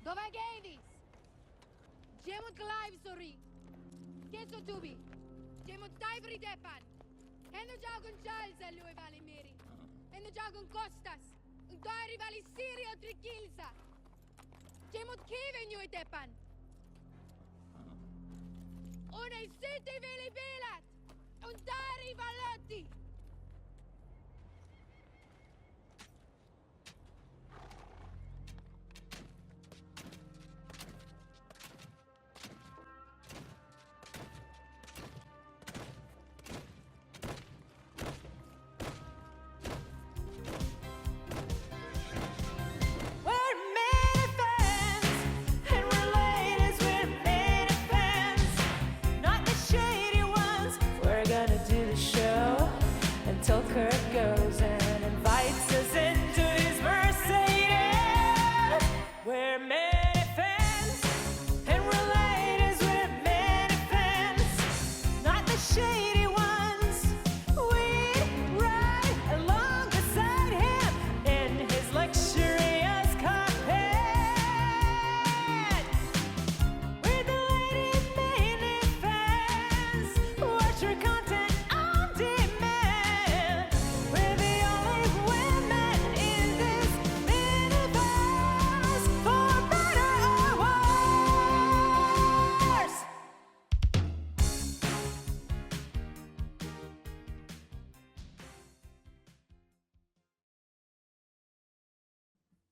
Dov'è Gavis? Jemut live sorry. Keso tubi. Jemut taivri depan. Eno jagun Charles lui vali miri. Eno jagun Kostas. Un tairi vali Sirio trikilsa. Jemut kiven jui depan. Unei siti vili bilat. Un tairi valotti. Until Kirk goes and invites us into his Mercedes. We're many fans, and we're ladies with many fans, not the shady ones. We'd ride along beside him in his luxurious cockpit. We're the lady mini fans, watch your content on demand. We're the only women in this miniverse, for better or worse.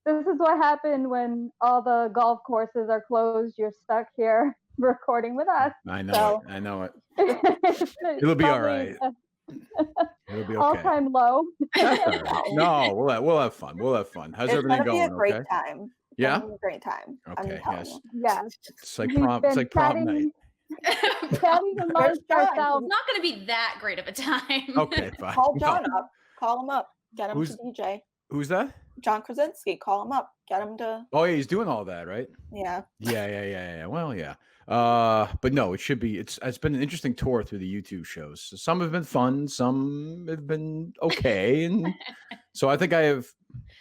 This is what happened when all the golf courses are closed. You're stuck here recording with us. I know So- it. I know it. It's It'll be all probably right. a It'll be okay. all-time low. That's all right. No, we'll have fun. We'll have fun. How's It's everything gonna be going? a great Okay. time. Yeah? Gonna be a great time. Okay. I'm telling Yes. you. Yeah. It's like We've prom. It's been like prom night. chatting amongst John. ourselves. It's not going to be that great of a time. Okay. Fine. Call No. John up. Call him up. Get him Who's- to DJ. Who's that? John Krasinski. Call him up. Get him to. Oh, yeah, he's doing all that, right? Yeah. Yeah. Well, yeah. But no, it should be. It's been an interesting tour through the YouTube shows. So some have been fun, some have been okay, and so I think I have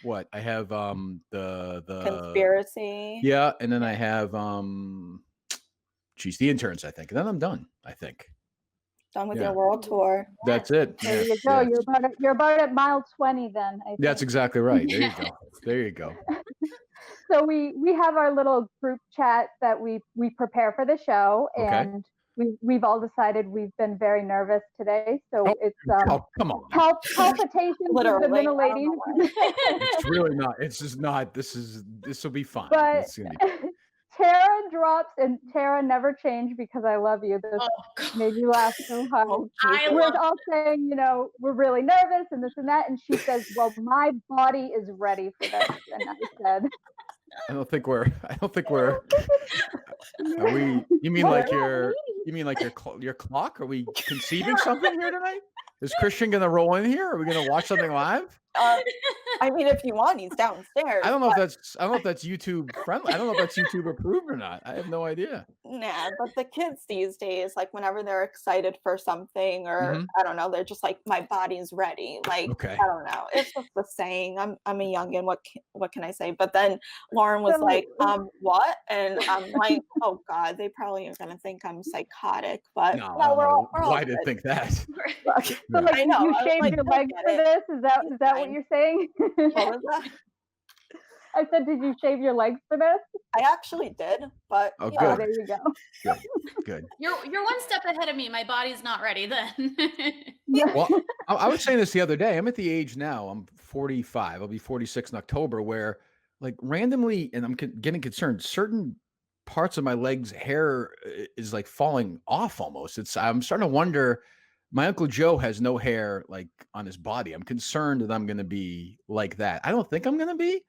what I have the Conspiracy. yeah, and then I have geez, the interns, I think, and then I'm done. I think Done with Yeah. your world tour. that's it. There Yeah, you go. yeah. You're about at mile 20 then. I That's think. exactly right. There you go. There you go. So we have our little group chat that we prepare for the show, Okay. and we've all decided we've been very nervous today. So Oh, it's Oh, come on. palpitations with the Literally, I don't Miniladies. know why. It's really not. It's just not. This will be fine. But It's gonna be, Tara drops, and Tara never changed because I love you. This Oh, God. made you laugh so hard. Oh, I We're love all saying, we're really nervous and this and that, and she says, "Well, my body is ready for this." And I said, I don't think we're. Are we? You mean like your your clock? Are we conceiving something here tonight? Is Christian gonna roll in here? Are we gonna watch something live? I mean, if you want, he's downstairs. I don't know but- if that's YouTube friendly. I don't know if that's YouTube approved or not. I have no idea. Nah, but the kids these days, like whenever they're excited for something, or Mhm. I don't know, they're just like, my body's ready. Like, Okay. I don't know. It's just the saying. I'm a youngin. What can I say? But then Lauren was like, what? And I'm like, oh God, they probably are gonna think I'm psychotic. But No, no, we're all why did good. I think that? "So like, I know, you I was shaved like, your "They'll legs get for it. this? Is that It's what fine." you're saying?" What was that? I said, "Did you shave your legs for this?" I actually did, but Oh, yeah, Oh, good. there you go. Good. You're one step ahead of me. My body's not ready then. Well, I was saying this the other day. I'm at the age now. I'm 45. I'll be 46 in October. Where, like, randomly, and I'm getting concerned. Certain parts of my legs' hair is like falling off almost. I'm starting to wonder. My Uncle Joe has no hair like on his body. I'm concerned that I'm going to be like that. I don't think I'm going to be,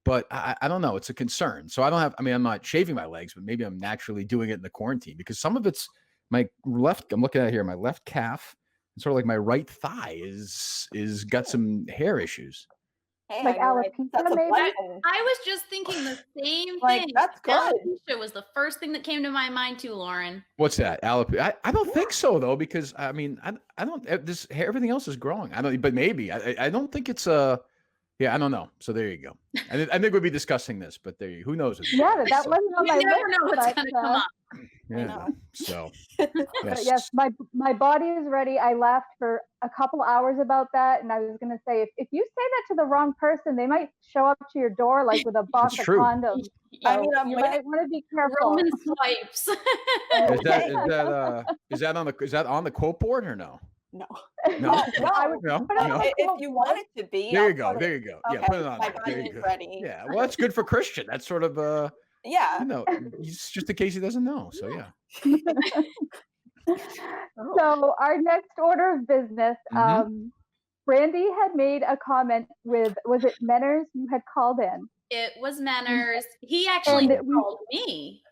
but I don't know. It's a concern. So I don't have. I mean, I'm not shaving my legs, but maybe I'm naturally doing it in the quarantine because some of it's my left. I'm looking at it here. My left calf. Sort of like my right thigh is got some hair issues. hey, Like I mean, like, alopecia, that's a maybe? blessing. I was just thinking the same Like, thing. that's good. Alopecia was the first thing that came to my mind too, Lauren. What's that? Alopecia? I don't think so though, because I mean I don't. This everything else is growing. I don't. But maybe I don't think it's a. Yeah, I don't know. So there you go. I think we'll be discussing this, but there you. Who knows? Yeah, that wasn't on You my never list. know what's but, going to come up. Yeah. know. So but yes, my body is ready. I laughed for a couple hours about that, and I was gonna say if you say that to the wrong person, they might show up to your door like with a box It's of true. condoms. So I mean, I'm you waiting- might want to be careful. Roman swipes. Is that on the quote board or no? No. No. I would No. put it No. on the If quote you board. want it to be, There I'll you go. put There it. you go. Yeah, Okay, put it on my there. There body you is go. ready. Yeah. Well, that's good for Christian. That's sort of Yeah. he's just in case he doesn't know. So yeah. So our next order of business, Brandy had made a comment with, was it Menners you had called in? It was Manners. He actually And called me.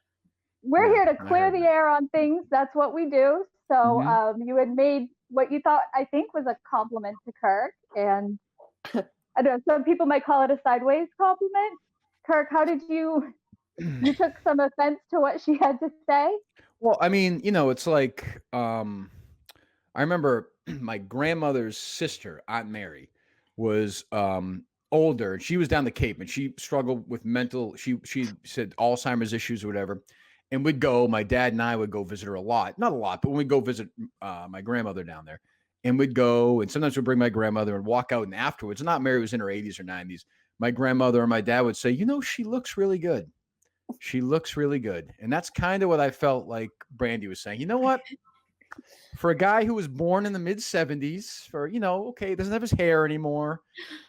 We're Yeah, here to I clear heard the that. air on things. That's what we do. So you had made what you thought, I think, was a compliment to Kirk. And I don't know, some people might call it a sideways compliment. Kirk, how did you took some offense to what she had to say? Well, I mean, it's like I remember my grandmother's sister, Aunt Mary, was older, and she was down the Cape, and she struggled with she said Alzheimer's issues or whatever. And my dad and I would go visit her a lot. Not a lot, but when we'd go visit my grandmother down there, and we'd go, and sometimes we'd bring my grandmother and walk out, and afterwards, not Mary was in her 80s or 90s, my grandmother or my dad would say, she looks really good. She looks really good. And that's kind of what I felt like Brandy was saying. You know what? For a guy who was born in the mid 70s, okay, doesn't have his hair anymore.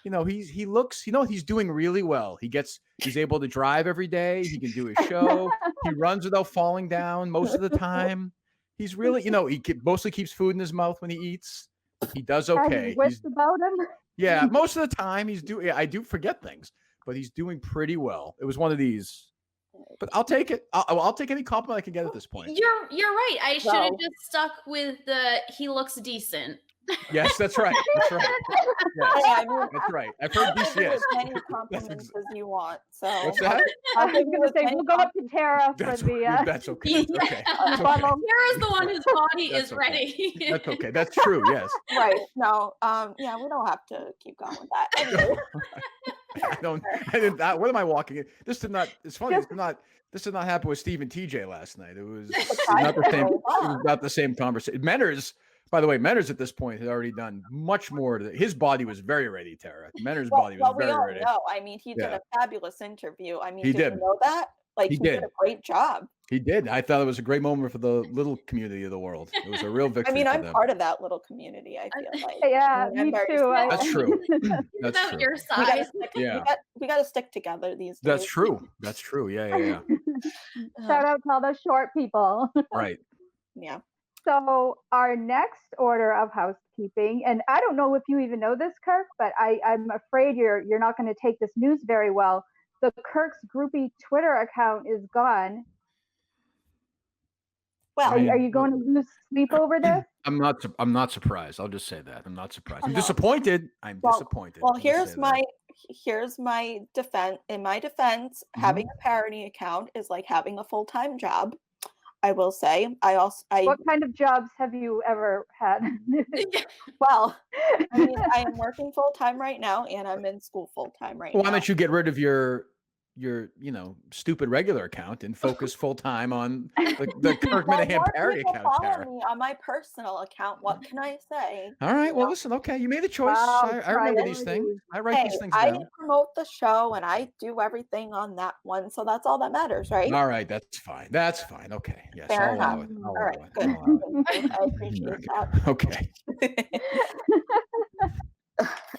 He looks, he's doing really well. He's able to drive every day. He can do his show. He runs without falling down most of the time. He's really, mostly keeps food in his mouth when he eats. He does okay. What's about him? Yeah, most of the time I do forget things, but he's doing pretty well. It was one of these. But I'll take it. I'll take any compliment I can get at this point. You're right. I should have just stuck with he looks decent. Yes, that's right. That's right. Yes, Yeah, I mean, that's right. I've heard I'll give you DCS. as many compliments as you want. So What's that? I was going to say, we'll go up to Tara for That's, the that's okay. That's okay. That's okay. bottle. Tara's the one whose body That's is okay. ready. That's okay. That's true. Yes. right. No. Yeah, we don't have to keep going with that. Anyway. I didn't. What am I walking in? This did not. It's funny. This did not happen with Steve and TJ last night. It was not the same. It was not the same conversation. Menners, by the way, Menners at this point had already done much more. His body was very ready, Tara. Menners' body was we very all ready. know. I mean, he did a fabulous interview. I mean, He did did. you know that? Like, He he did did. a great job. He did. I thought it was a great moment for the little community of the world. It was a real victory. I mean, for I'm them. part of that little community. I feel like. Yeah, I mean, I'm me very too. small. That's true. That's About true. your We gotta size. stick, Yeah. we got to stick together these days. That's true. That's true. Yeah. Shout out to all those short people. Right. Yeah. So our next order of housekeeping, and I don't know if you even know this, Kirk, but I'm afraid you're not going to take this news very well. The Kirk's groupie Twitter account is gone. Well, Are you going to lose sleep over this? I'm not surprised. I'll just say that. I'm not surprised. I'm No. disappointed. I'm disappointed. Well, I'll just here's say that. my defense. In my defense, having a parody account is like having a full-time job. I will say. What kind of jobs have you ever had? Well, I mean, I am working full-time right now, and I'm in school full-time right Well, why now. don't you get rid of your stupid regular account and focus full time on the Kirk Well, Minihane more parody people account, follow Tara? me on my personal account. What can I say? All right. Well, know? listen. Okay, you made a choice. Wow, I remember these things. priorities. I write Hey, these things I down. promote the show and I do everything on that one, so that's all that matters, right? All right. That's fine. That's fine. Okay. Yes. Fair I'll allow enough. it. I'll All allow right, it. good. I'll allow it. I appreciate that. Okay.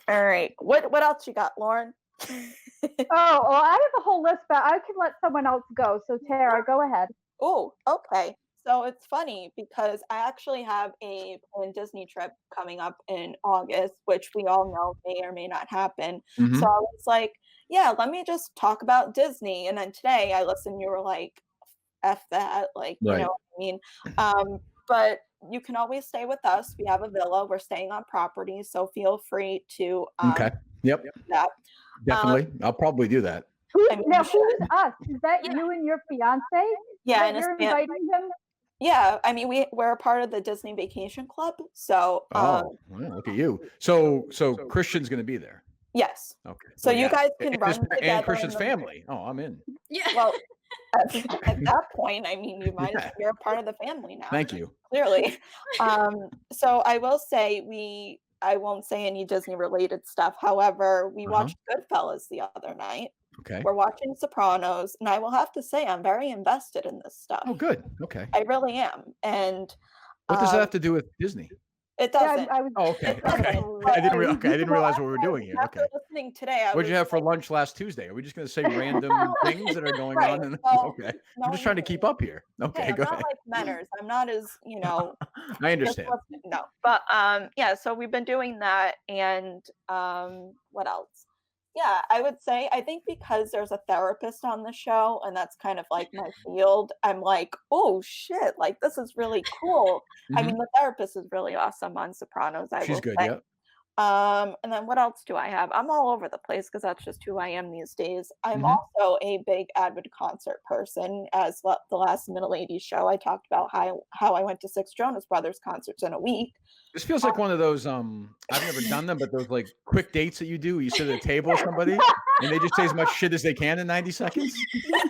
All right. What else you got, Lauren? Oh, well, I have a whole list, but I can let someone else go. So Tara, go ahead. Oh, okay. So it's funny because I actually have a planned Disney trip coming up in August, which we all know may or may not happen. Mhm. So I was like, yeah, let me just talk about Disney. And then today I listened, you were like, F that, like, you Right. know what I mean? But you can always stay with us. We have a villa. We're staying on property, so feel free to Okay. Yep. do that. Definitely. I'll probably do that. I mean, Now, you should. who's us? Is that Yeah. you and your fiance? Yeah, That and you're it's fan- inviting him? yeah, I mean we're a part of the Disney Vacation Club, so Oh, well, look at you. So Christian's going to be there. Yes. Okay. So Well, you yeah. guys can And run his- together. and Christian's in the- family. Oh, I'm in. Yeah. Well, at that point, I mean, you might Yeah. you're a part of the family now. Thank you. Clearly. So I will say I won't say any Disney related stuff. However, we watched Goodfellas the other night. Okay. We're watching Sopranos, and I will have to say I'm very invested in this stuff. Oh, good. Okay. I really am. And What does that have to do with Disney? it Yeah, doesn't. I was. Oh, okay. It doesn't. Okay. But I didn't realize what we were doing here. after Okay. listening today, I What'd you was have for like, lunch last Tuesday? Are we just going to say random things that are going Right. on? And, Well, okay. no, I'm just trying to keep up here. Okay, Hey, I'm go not ahead. like Menners. I'm not as, I understand. No, but yeah, so we've been doing that, and what else? Yeah, I would say I think because there's a therapist on the show, and that's kind of like my field. I'm like, oh shit, like this is really cool. I mean, the therapist is really awesome on Sopranos. I She's will good. say. Yeah. And then what else do I have? I'm all over the place because that's just who I am these days. I'm also a big avid concert person. As the last Miniladies show, I talked about how I went to 6 Jonas Brothers concerts in a week. This feels like one of those I've never done them, but those like quick dates that you do. You sit at a table with somebody and they just say as much shit as they can in 90 seconds.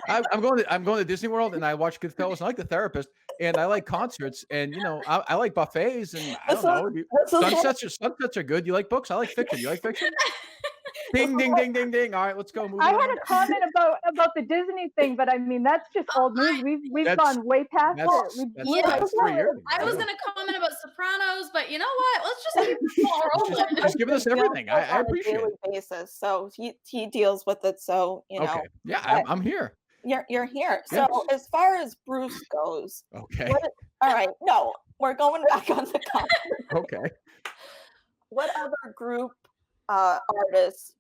I'm going to Disney World and I watch Goodfellas. I like the therapist and I like concerts and I like buffets and I don't know. Sunsets are good. You like books? I like fiction. You like fiction? Ding ding ding ding ding. All right, let's go. I had a comment about the Disney thing, but I mean that's just old news. We've gone way past it. That's 3 years ago. I was gonna comment about Sopranos, but you know what? Let's just keep the ball rolling. Just giving us everything. I appreciate on a daily basis. So he deals with it. So Okay. Yeah, I'm here. You're here. Yes. So as far as Bruce goes, Okay. all right, no, we're going back on the comment. Okay. What other group artists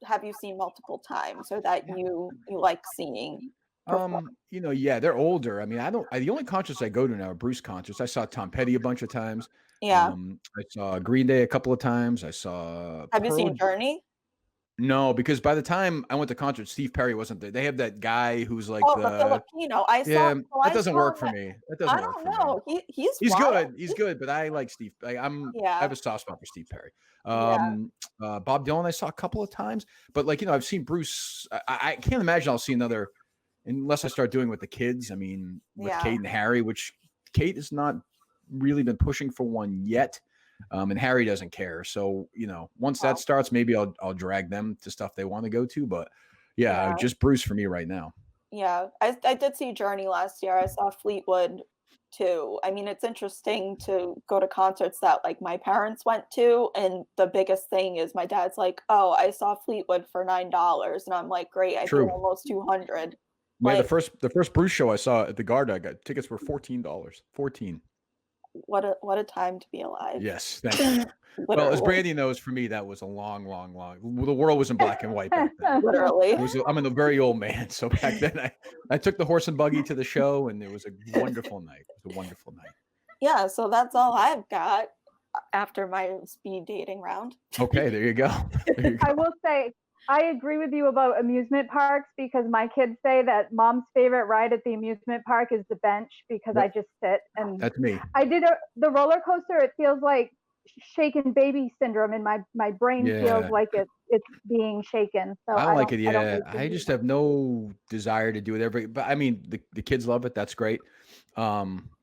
have you seen multiple times or that you like seeing? Yeah, they're older. I mean, the only concerts I go to now are Bruce concerts. I saw Tom Petty a bunch of times. Yeah. I saw Green Day a couple of times. I saw Have you seen Journey? No, because by the time I went to concerts, Steve Perry wasn't there. They have that guy who's like the Filipino. that doesn't work for me. That doesn't work for me. I don't know. He's good. He's good, but I like Steve. I have a soft spot for Steve Perry. Bob Dylan I saw a couple of times, but I've seen Bruce. I can't imagine I'll see another unless I start doing with the kids. I mean, with Kate and Harry, which Kate has not really been pushing for one yet. And Harry doesn't care. So, once that starts, maybe I'll drag them to stuff they want to go to. But just Bruce for me right now. Yeah. I did see Journey last year. I saw Fleetwood too. I mean, it's interesting to go to concerts that my parents went to. And the biggest thing is my dad's like, oh, I saw Fleetwood for $9. And I'm like, great. I paid almost $200. Yeah, the first Bruce show I saw at the Garda, I got tickets for $14. $14. What a time to be alive. Yes, thank you. Well, as Brandy knows, for me that was a long. The world was in black and white back then. Literally, I'm a very old man, so back then I took the horse and buggy to the show, and it was a wonderful night. It was a wonderful night. Yeah, so that's all I've got after my speed dating round. Okay, there you go. I will say I agree with you about amusement parks because my kids say that mom's favorite ride at the amusement park is the bench because I just sit and that's me. I did the roller coaster. It feels like shaken baby syndrome in my brain feels like it's being shaken. So I don't like it. Yeah, I just have no desire to do it but I mean the kids love it. That's great.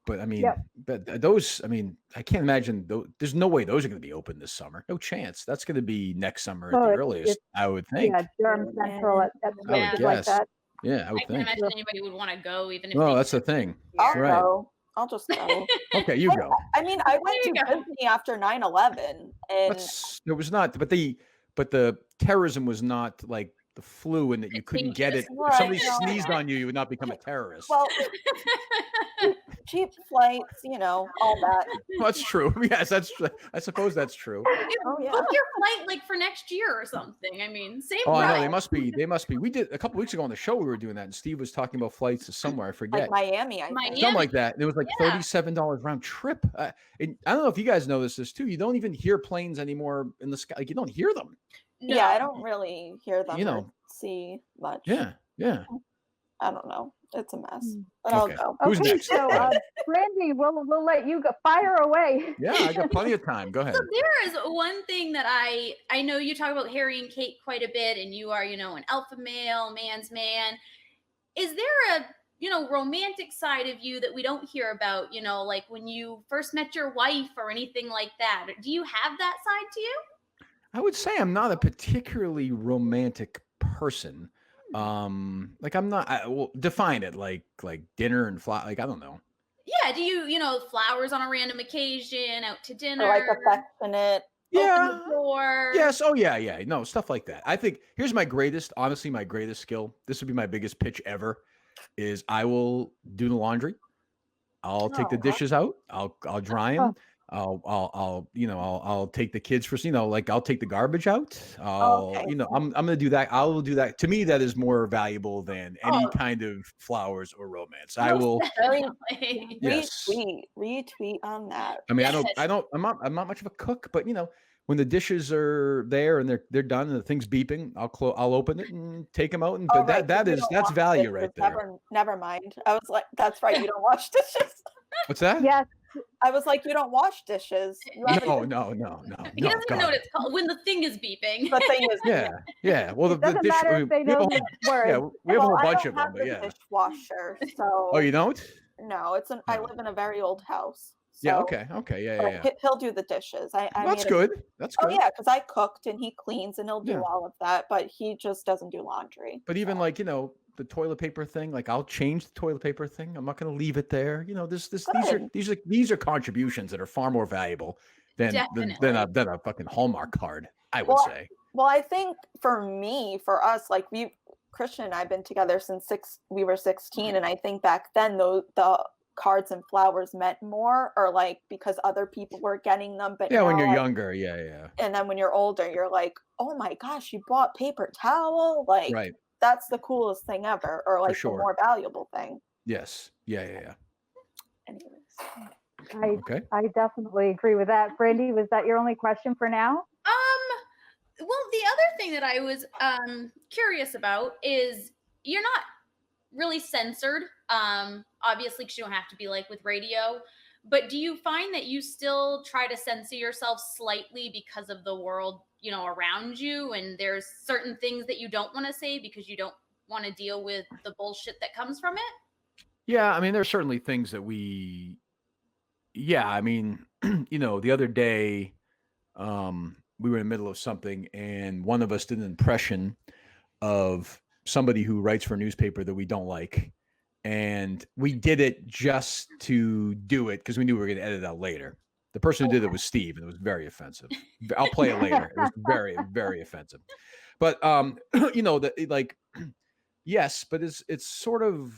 But I mean, but those, I mean, I can't imagine. There's no way those are going to be open this summer. No chance. That's going to be next summer at the earliest, I would think. Yeah, Durham Central at like that. Yeah, I would think. I can't imagine anybody would want to go, even if. No, that's the thing. I'll go. I'll just go. Okay, you go. I mean, I went to Disney after 9/11, and it was not. But the terrorism was not like the flu, and that you couldn't get it. If somebody sneezed on you, you would not become a terrorist. Well, cheap flights, all that. Well, that's true. Yes, I suppose that's true. Oh, yeah. Book your flight for next year or something. I mean, same. Oh, I know. They must be. We did a couple weeks ago on the show. We were doing that, and Steve was talking about flights to somewhere. I forget. Like Miami, I think. Something like that. It was like $37 round trip. And I don't know if you guys know this too. You don't even hear planes anymore in the sky. Like you don't hear them. No. Yeah, I don't really hear them. Or see much. Yeah. I don't know. It's a mess. Mm. But Okay. I'll go. Who's Okay, next? so Go ahead. Brandy, we'll let you go. Fire away. Yeah, I got plenty of time. Go ahead. So there is one thing that I know you talk about Harry and Kate quite a bit, and you are, an alpha male, man's man. Is there a romantic side of you that we don't hear about, like when you first met your wife or anything like that? Do you have that side to you? I would say I'm not a particularly romantic person. Like I'm not. Well, define it. Like dinner and fly. Like I don't know. Yeah. Do you, flowers on a random occasion, out to dinner, Or like affectionate. open the door? Yes. Oh yeah. No, stuff like that. I think here's my greatest skill. This would be my biggest pitch ever. Is I will do the laundry. I'll take the dishes out. I'll dry them. I'll take the kids for, like I'll take the garbage out. I'm going to do that. I will do that. To me, that is more valuable than any kind of flowers or romance. I will retweet on that. I mean, I'm not much of a cook, but when the dishes are there and they're done and the thing's beeping, I'll open it and take them out. And that's value right there. Never mind. I was like, that's right. You don't wash dishes. What's that? Yes. I was like, you don't wash dishes. No. He doesn't know what it's called when the thing is beeping. The thing is, yeah. Well, It doesn't matter if they know the word. Yeah, we have a whole bunch of them, I don't but have the dishwasher, so. Oh, you don't? No, I live in a very old house. So, yeah. Okay. Yeah. He'll do the dishes. That's good. That's good. Oh yeah, because I cooked and he cleans and he'll do all of that, but he just doesn't do laundry. But even like the toilet paper thing, like I'll change the toilet paper thing. I'm not going to leave it there. These are contributions that are far more valuable than a fucking Hallmark card, I would say. Well, I think for us, like Christian and I've been together since we were 16, and I think back then the cards and flowers meant more, or like because other people were getting them. But when you're younger, yeah. And then when you're older, you're like, oh my gosh, you bought paper towel, like. Right. That's the coolest thing ever, or like the more valuable thing. Yes. Yeah. Anyways. I definitely agree with that. Brandy, was that your only question for now? Well, the other thing that I was curious about is you're not really censored, obviously, because you don't have to be like with radio. But do you find that you still try to censor yourself slightly because of the world, around you, and there's certain things that you don't want to say because you don't want to deal with the bullshit that comes from it? Yeah, I mean, there's certainly things that I mean, the other day, we were in the middle of something and one of us did an impression of somebody who writes for a newspaper that we don't like. And we did it just to do it because we knew we were going to edit it out later. The person who did it was Steve, and it was very offensive. I'll play it later. It was very, very offensive. But yes, but it's sort of,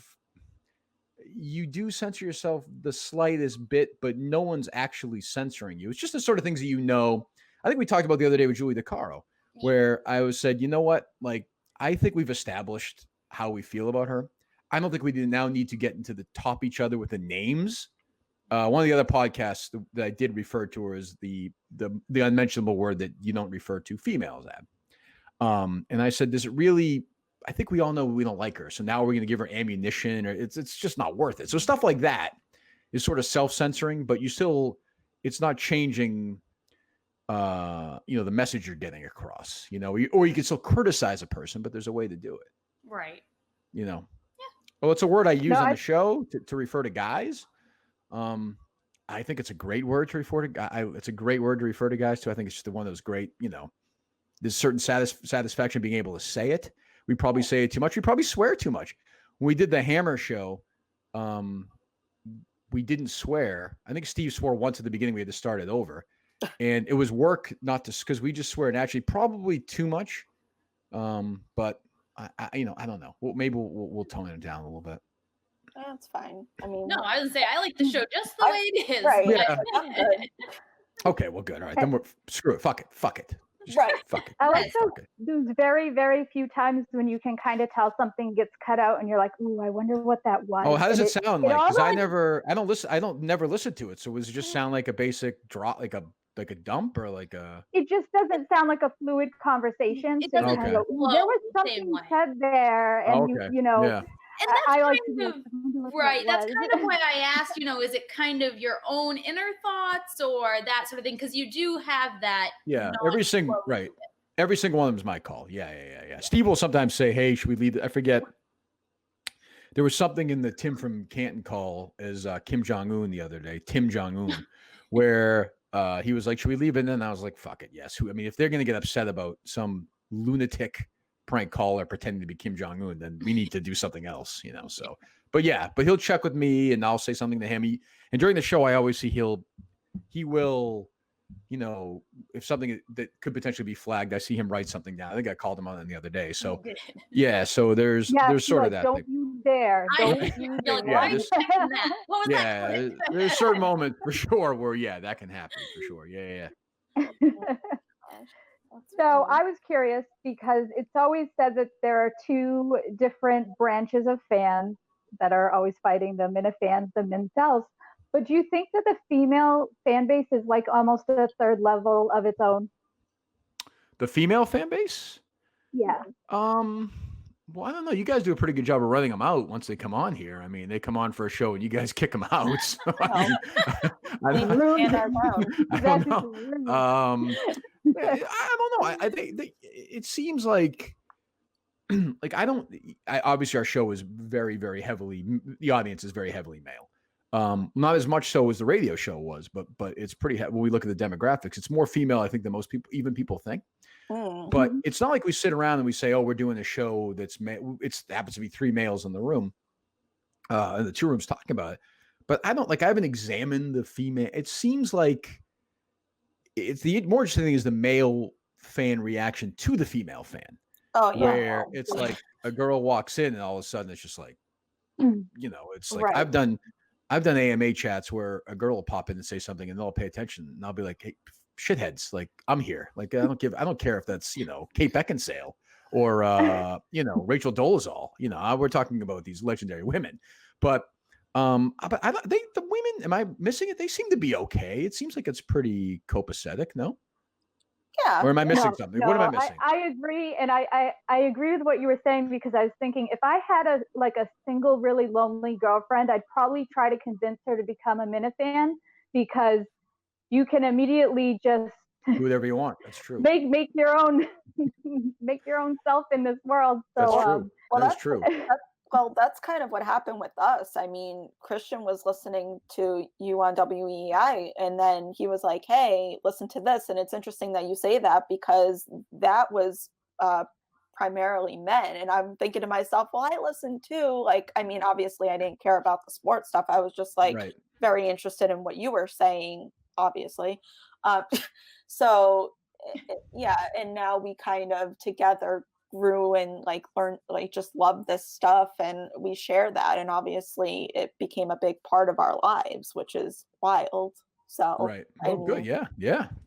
you do censor yourself the slightest bit, but no one's actually censoring you. It's just the sort of things that I think we talked about the other day with Julie DeCaro, where I said, you know what? Like, I think we've established how we feel about her. I don't think we now need to get into the top each other with the names. One of the other podcasts that I did refer to her as the unmentionable word that you don't refer to females at. And I said, does it really, I think we all know we don't like her. So now we're going to give her ammunition, or it's just not worth it. So stuff like that is sort of self-censoring, but it's not changing, the message you're getting across, or you can still criticize a person, but there's a way to do it. Right. Yeah. Well, it's a word I use on the show to refer to guys. I think it's a great word to refer to guys. It's a great word to refer to guys too. I think it's just the one that was great. There's certain satisfaction being able to say it. We probably say it too much. We probably swear too much. When we did the Hammer show, we didn't swear. I think Steve swore once at the beginning. We had to start it over, and it was work not to, because we just swear naturally, probably too much. But I don't know. Well, maybe we'll tone it down a little bit. That's fine. I mean, no, I was gonna say I like the show just the way it is. Right. Yeah. I'm good. Okay. Well, good. All right. Then screw it. Fuck it. Just right. Fuck it. I like those very, very few times when you can kind of tell something gets cut out and you're like, ooh, I wonder what that was. Oh, how does it sound like? Because I never listen to it. So does it just sound like a basic drop, like a dump, or like a? It just doesn't sound like a fluid conversation. It so doesn't there was something said there, and okay. you know. Yeah. And that's I like to kind be of like, I wonder what that right. That's was. kind of why I asked, is it kind of your own inner thoughts or that sort of thing? Because you do have that. Yeah, non-flow right. to it. Every single one of them is my call. Yeah. Steve will sometimes say, "Hey, should we leave?" I forget. There was something in the Tim from Canton call as Kim Jong Un the other day, Tim Jong Un, where he was like, "Should we leave?" And then I was like, "Fuck it, yes." I mean, if they're gonna get upset about some lunatic prank caller pretending to be Kim Jong Un, then we need to do something else, So, but he'll check with me, and I'll say something to him. And during the show, I always see he will. If something that could potentially be flagged, I see him write something down. I think I called him on it the other day. So yeah, so there's sort of that. Don't you dare! Don't you You're like, dare! why are you checking that? What was that? There's certain moments for sure where that can happen for sure. Yeah. So I was curious because it's always said that there are two different branches of fans that are always fighting, the Minifans, the Mincels. But do you think that the female fan base is like almost a third level of its own? The female fan base? Yeah. Well, I don't know. You guys do a pretty good job of running them out once they come on here. I mean, they come on for a show and you guys kick them out. So, I don't know. I don't know. I think it seems like obviously our show is very, very heavily, the audience is very heavily male. Not as much so as the radio show was, but it's pretty, when we look at the demographics, it's more female, I think, than most people think. But it's not like we sit around and we say, "Oh, we're doing a show that's it happens to be 3 males in the room, in the 2 rooms talking about it." But I haven't examined the female. It seems like it's the more interesting thing is the male fan reaction to the female fan. Oh yeah. Where it's like a girl walks in and all of a sudden it's just like, it's like Right. I've done AMA chats where a girl will pop in and say something and they'll pay attention and I'll be like, "Hey, shitheads, like I'm here. Like I don't care if that's, Kate Beckinsale or Rachel Dolezal. We're talking about these legendary women. But the women, am I missing it? They seem to be okay. It seems like it's pretty copacetic, no? Yeah. Or am I missing something? What am I missing? I agree, and I agree with what you were saying because I was thinking if I had a single really lonely girlfriend, I'd probably try to convince her to become a Minifan because you can immediately just do whatever you want. That's true. Make your own self in this world. So That's true. Well, that's kind of what happened with us. I mean, Christian was listening to you on WEI, and then he was like, "Hey, listen to this." And it's interesting that you say that because that was primarily men. And I'm thinking to myself, well, I listened too. Like, I mean, obviously I didn't care about the sports stuff. I was just like very interested in what you were saying, obviously. So yeah, and now we kind of together grew and learned, just love this stuff, and we share that, and obviously it became a big part of our lives, which is wild. So good.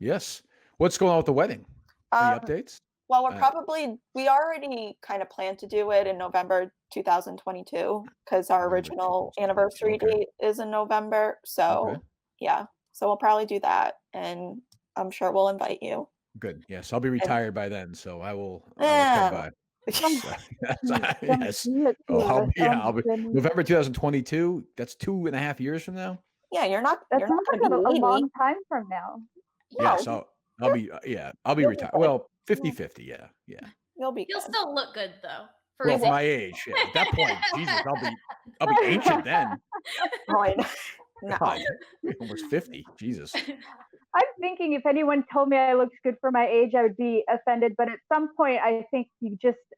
Yes. What's going on with the wedding? Any updates? Well, we already kind of plan to do it in November 2022 because our original anniversary date is in November. So yeah, so we'll probably do that, and I'm sure we'll invite you. Good. Yes, I'll be retired by then, so I will come by. Yes. I'll be November 2022. That's 2.5 years from now. Yeah, That's not a long time from now. Yes, I'll be retired. Well, 50-50. Yeah. You'll still look good though. For my age, at that point, Jesus, I'll be ancient then. No. God, almost 50. Jesus. I'm thinking if anyone told me I looked good for my age, I would be offended. But at some point, I think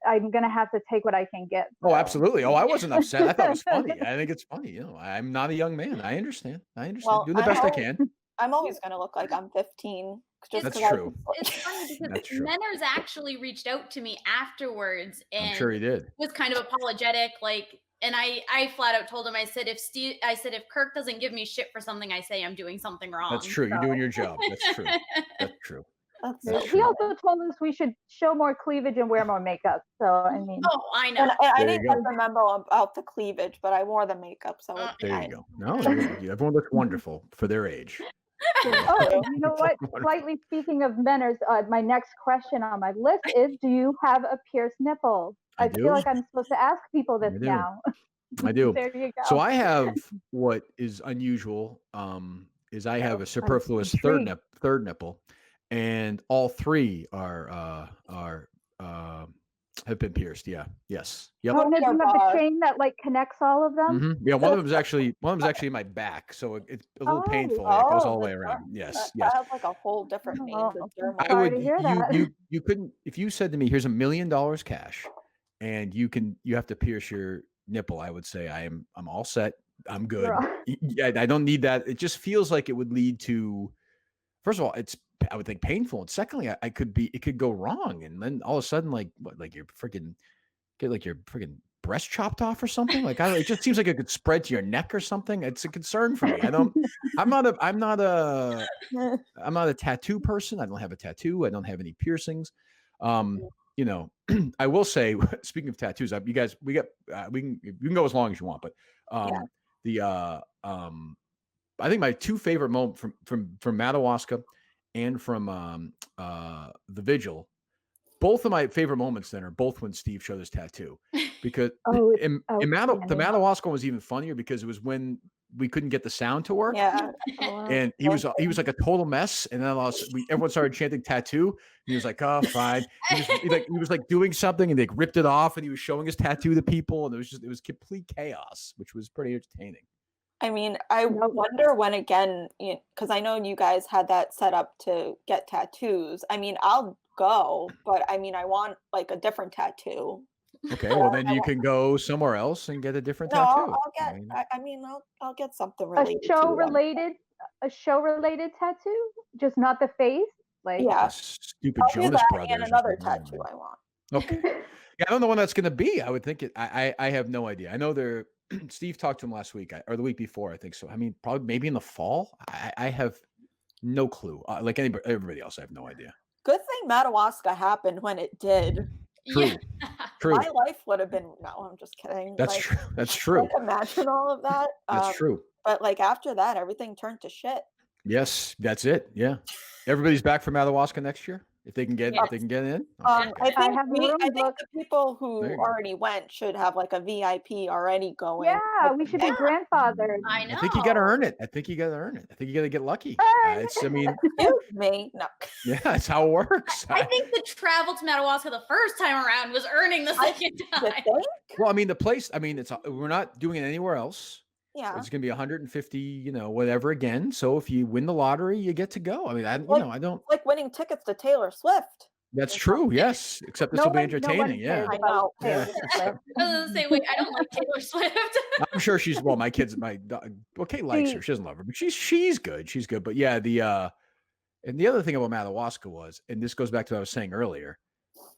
I'm going to have to take what I can get. So. Oh, absolutely. Oh, I wasn't upset. I thought it was funny. I think it's funny. I'm not a young man. I understand. Well, doing the best I can. I'm always going to look like I'm 15. That's true. It's funny because Menners actually reached out to me afterwards and I'm sure he did. Was kind of apologetic, and I flat out told him, I said, if Kirk doesn't give me shit for something I say, I'm doing something wrong. That's true. You're doing your job. That's true. That's true. He also told us we should show more cleavage and wear more makeup. So I mean, I know. And I didn't remember about the cleavage, but I wore the makeup. So there you go. No, everyone looks wonderful for their age. Oh, you know what? Slightly speaking of Menners, my next question on my list is: do you have a pierced nipple? I do. feel like I'm supposed to ask people this I do. now. I do. There you go. So I have what is unusual is I have a superfluous intrigued. third nipple, and all three are have been pierced. Yeah. Yes. Yep. Oh, and then Your you have bar. the chain that like connects all of them. Yeah. One of them is actually in my back, so it's a little Oh. painful. Yeah, it goes all the way that's around. right. Yes. That Yes. has like a whole different name. Oh, The I'm dermal. I sorry would to hear that. you couldn't if you said to me, here's $1 million cash and you have to pierce your nipple, I would say I'm all set. I'm good. You're all- Yeah, I don't need that. It just feels like it would lead to, first of all, I would think painful. And secondly, it could go wrong. And then all of a sudden, like you're freaking get like your freaking breast chopped off or something. Like it just seems like it could spread to your neck or something. It's a concern for me. I'm not a tattoo person. I don't have a tattoo. I don't have any piercings. You know, I will say, speaking of tattoos, you can go as long as you want, but I think my two favorite moments from Madawaska and from the Vigil, both of my favorite moments then are both when Steve showed his tattoo, because the Madawaska was even funnier because it was when we couldn't get the sound to work. Yeah. And he was like a total mess. And then everyone started chanting tattoo. He was like, oh, fine. He was like doing something and they ripped it off and he was showing his tattoo to people. And it was complete chaos, which was pretty entertaining. I mean, I wonder when again, because I know you guys had that set up to get tattoos. I mean, I'll go, but I mean, I want like a different tattoo. Okay, well then you can go somewhere else and get a different tattoo. I'll get. I'll get something related. A show related tattoo, just not the face. Like Stupid I'll Jonas Brothers. And another tattoo I want. Okay. Yeah, I don't know when that's going to be. I would think it. I have no idea. I know Steve talked to him last week or the week before. I think so. I mean, probably maybe in the fall. I have no clue. Like everybody else, I have no idea. Good thing Madawaska happened when it did. True. True. My life would have been. No, I'm just kidding. That's true. That's true. Like, imagine all of that. That's true. But like after that, everything turned to shit. Yes, that's it. Yeah, everybody's back from Madawaska next year if they can get in. Okay. I think the people who already went should have like a VIP already going. Yeah, we should be grandfathered. I know. I think you got to earn it. I think you got to get lucky. Excuse me. No. Yeah, that's how it works. I think the travel to Madawaska the first time around was earning the second time. Well, I mean, the place. I mean, we're not doing it anywhere else. Yeah. It's going to be 150, whatever again. So if you win the lottery, you get to go. I mean, I don't like winning tickets to Taylor Swift. That's true. Yes. Except this will be entertaining. Yeah. I know. Yeah. I was going to say, wait, I don't like Taylor Swift. I'm sure my Kate likes her. She doesn't love her, but she's good. She's good. But yeah, and the other thing about Madawaska was, and this goes back to what I was saying earlier,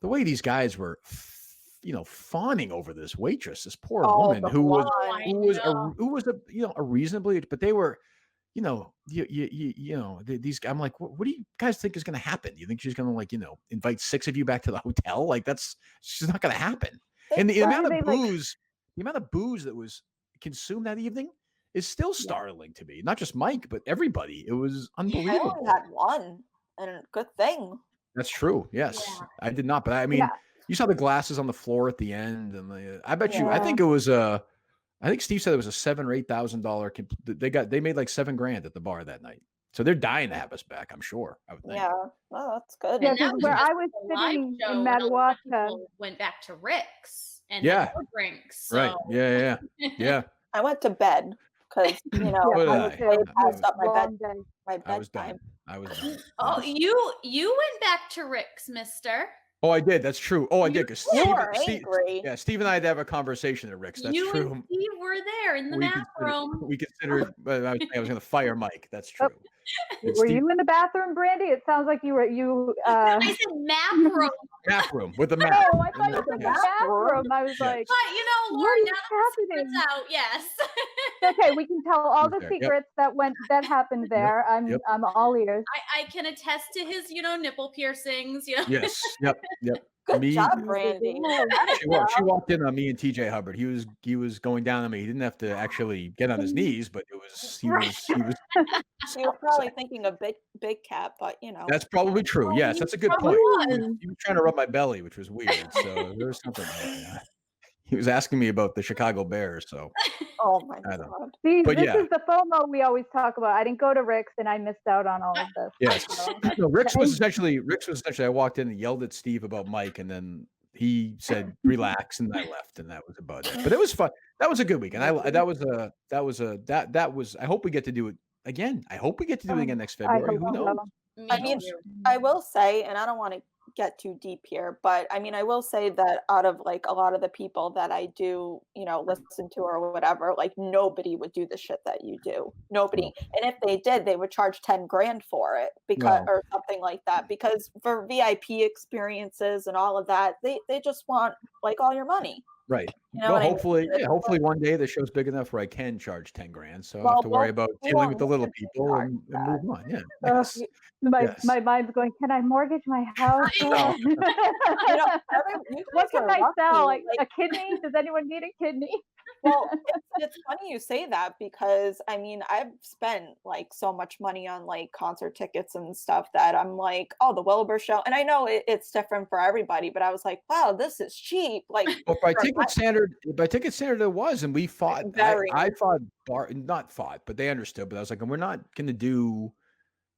the way these guys were fawning over this waitress, this poor woman who was a reasonably, but they were, these. I'm like, what do you guys think is going to happen? Do you think she's going to invite 6 of you back to the hotel? Like it's just not going to happen. And the amount of booze that was consumed that evening is still startling to me. Not just Mike, but everybody. It was unbelievable. I only had one, and good thing. That's true. Yes, I did not, but I mean. Yeah. You saw the glasses on the floor at the end, and I bet you. I think it was I think Steve said it was a $7,000 or $8,000. They made like $7,000 at the bar that night, so they're dying to have us back. I'm sure. I would think. Yeah, well, that's good. Yeah, where I was sitting in Madawaska, went back to Rick's and drinks. So. Right? Yeah. I went to bed because I passed up my bedtime. I was done. Oh, you went back to Rick's, Mister. Oh, I did. That's true. Oh, I did. Because Steve and I had to have a conversation at Rick's. That's true. You and Steve were there in the bathroom. We considered. I was going to fire Mike. That's true. Were you in the bathroom, Brandy? It sounds like you were. I said map room. Map room with the map. Oh, I thought you said bathroom. I was like, but Lord, now that the secret's out, yes. Okay, we can tell all the secrets that happened there. I'm all ears. I can attest to his, nipple piercings. Yes. Yep. Good Me- job, Brandy. She walked in on me and TJ Hubbard. He was going down on me. He didn't have to actually get on his knees, but he was She was probably thinking of big cat, but you know. That's probably true. Yes, that's a good probably point. was. He was trying to rub my belly, which was weird. So there was something there. He was asking me about the Chicago Bears. So Oh my I don't know. god. See, But this yeah. is the FOMO we always talk about. I didn't go to Rick's and I missed out on all of this. Yes. So, No, Rick's was essentially I walked in and yelled at Steve about Mike, and then he said relax, and I left, and that was about it. But it was fun. That was a good weekend. I hope we get to do it again. I hope we get to do it again next February. Who hope knows? so. I mean, I will say, and I don't want to get too deep here, but I mean, I will say that out of like a lot of the people that I do, you know, listen to or whatever, like nobody would do the shit that you do. Nobody. And if they did, they would charge 10 grand for it because, or something like that, because for VIP experiences and all of that, they just want like all your money. Right. You know Well, what I mean? hopefully one day the show's big enough where I can charge 10 grand. So I Well, have to worry well, about we dealing with won't the little let you people charge and that. move on. Yeah. Yes. My mind's going, can I mortgage my house? No. You know, you What guys can are I sell? lucky, Like a kidney? Does anyone need a kidney? Well, it's funny you say that because I mean I've spent like so much money on like concert tickets and stuff that I'm like, oh, the Wilbur show, and I know it's different for everybody, but I was like, wow, this is cheap. Like, Well, by ticket standard, it was, and we fought. I fought not fought, but they understood. But I was like, and we're not going to do,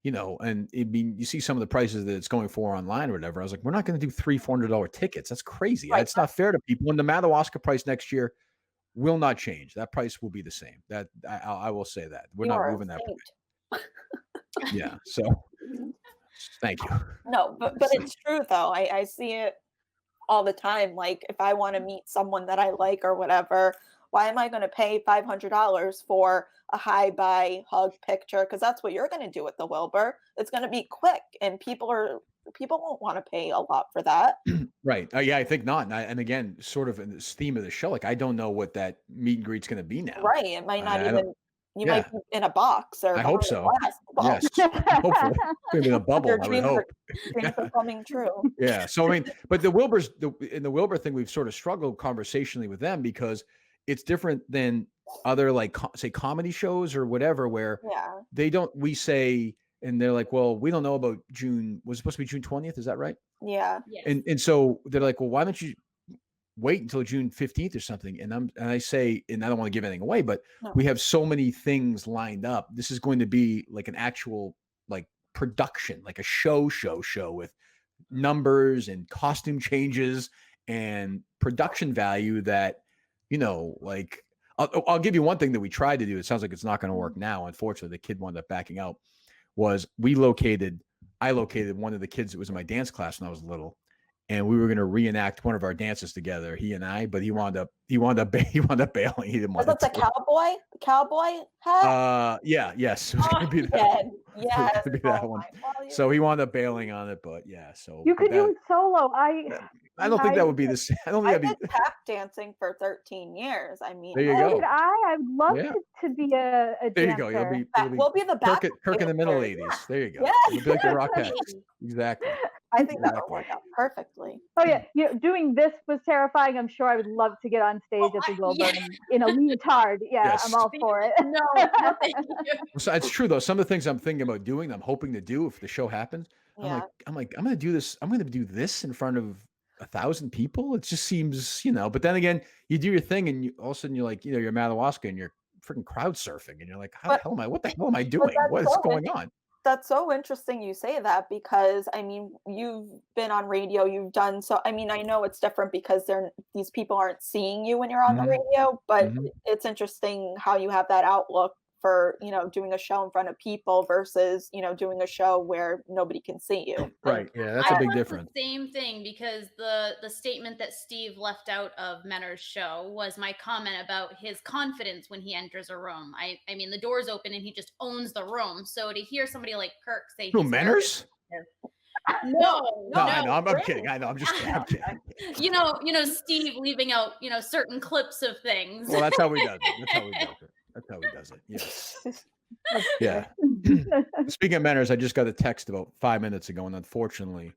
you know, and I mean, you see some of the prices that it's going for online or whatever. I was like, we're not going to do $300-$400 tickets. That's crazy. Right. It's not fair to people. And the Madawaska price next year will not change. That price will be the same. That I will say that we're not moving that price. Yeah. So thank you. No, but it's true though. I see it all the time. Like if I want to meet someone that I like or whatever, why am I going to pay $500 for a hi, bye, hug, picture? Because that's what you're going to do at the Wilbur. It's going to be quick, and people won't want to pay a lot for that. Right. Yeah, I think not. And again, sort of in this theme of the show, like I don't know what that meet and greet's going to be now. Right. It might not even. You yeah. might be in a box or I hope so. Glass. Yes. Hopefully. Maybe in a bubble. Your I would hope. dreams are coming true. Yeah. So I mean, but the Wilbur's in the Wilbur thing, we've sort of struggled conversationally with them because it's different than other like say comedy shows or whatever, where they don't. We say. And they're like, well, we don't know about June. Was it supposed to be June 20th? Is that right? Yeah. Yes. And so they're like, well, why don't you wait until June 15th or something? And I say, and I don't want to give anything away, but we have so many things lined up. This is going to be like an actual like production, like a show with numbers and costume changes and production value that, you know, like I'll give you one thing that we tried to do. It sounds like it's not going to work now. Unfortunately, the kid wound up backing out. I located one of the kids that was in my dance class when I was little, and we were going to reenact one of our dances together, he and I, but he wound up bailing. He didn't want Was it the cowboy hat? Yes. It was going to be that. Yes. It was gonna be that one. So he wound up bailing on it, but yeah, so You could do it solo. I don't think that would be the same. I don't think I that'd did be tap dancing for 13 years. I mean, there you go. I would love to be a There you dancer. go. We'll be the back. Kirk and the Miniladies. Yeah. There you go. Yes. You'll be like the Rockettes. Exactly. I think that would work out perfectly. Oh yeah, doing this was terrifying. I'm sure I would love to get on stage at the Wilbur in a leotard. Yeah, Yes. I'm all for it. No, thank you. So it's true though. Some of the things I'm thinking about doing, I'm hoping to do if the show happens. Yeah. I'm going to do this. I'm going to do this in front of 1,000 people. It just seems, but then again, you do your thing and all of a sudden you're like, you're Madawaska and you're freaking crowd surfing and you're like, what the hell am I doing? What is going on? That's so interesting you say that because I mean you've been on radio, you've done so. I mean I know it's different because these people aren't seeing you when you're on the radio, but it's interesting how you have that outlook for doing a show in front of people versus doing a show where nobody can see you. Right. Yeah, that's a big difference. The same thing because the statement that Steve left out of Menner's show was my comment about his confidence when he enters a room. I mean the door's open and he just owns the room. So to hear somebody like Kirk say Who, Menner's? No, I know. I'm kidding. I know. I'm just kidding. I'm kidding. Steve leaving out certain clips of things. Well, that's how we does it. That's how he does it. Yes. Yeah. Speaking of Manners, I just got a text about 5 minutes ago, and unfortunately,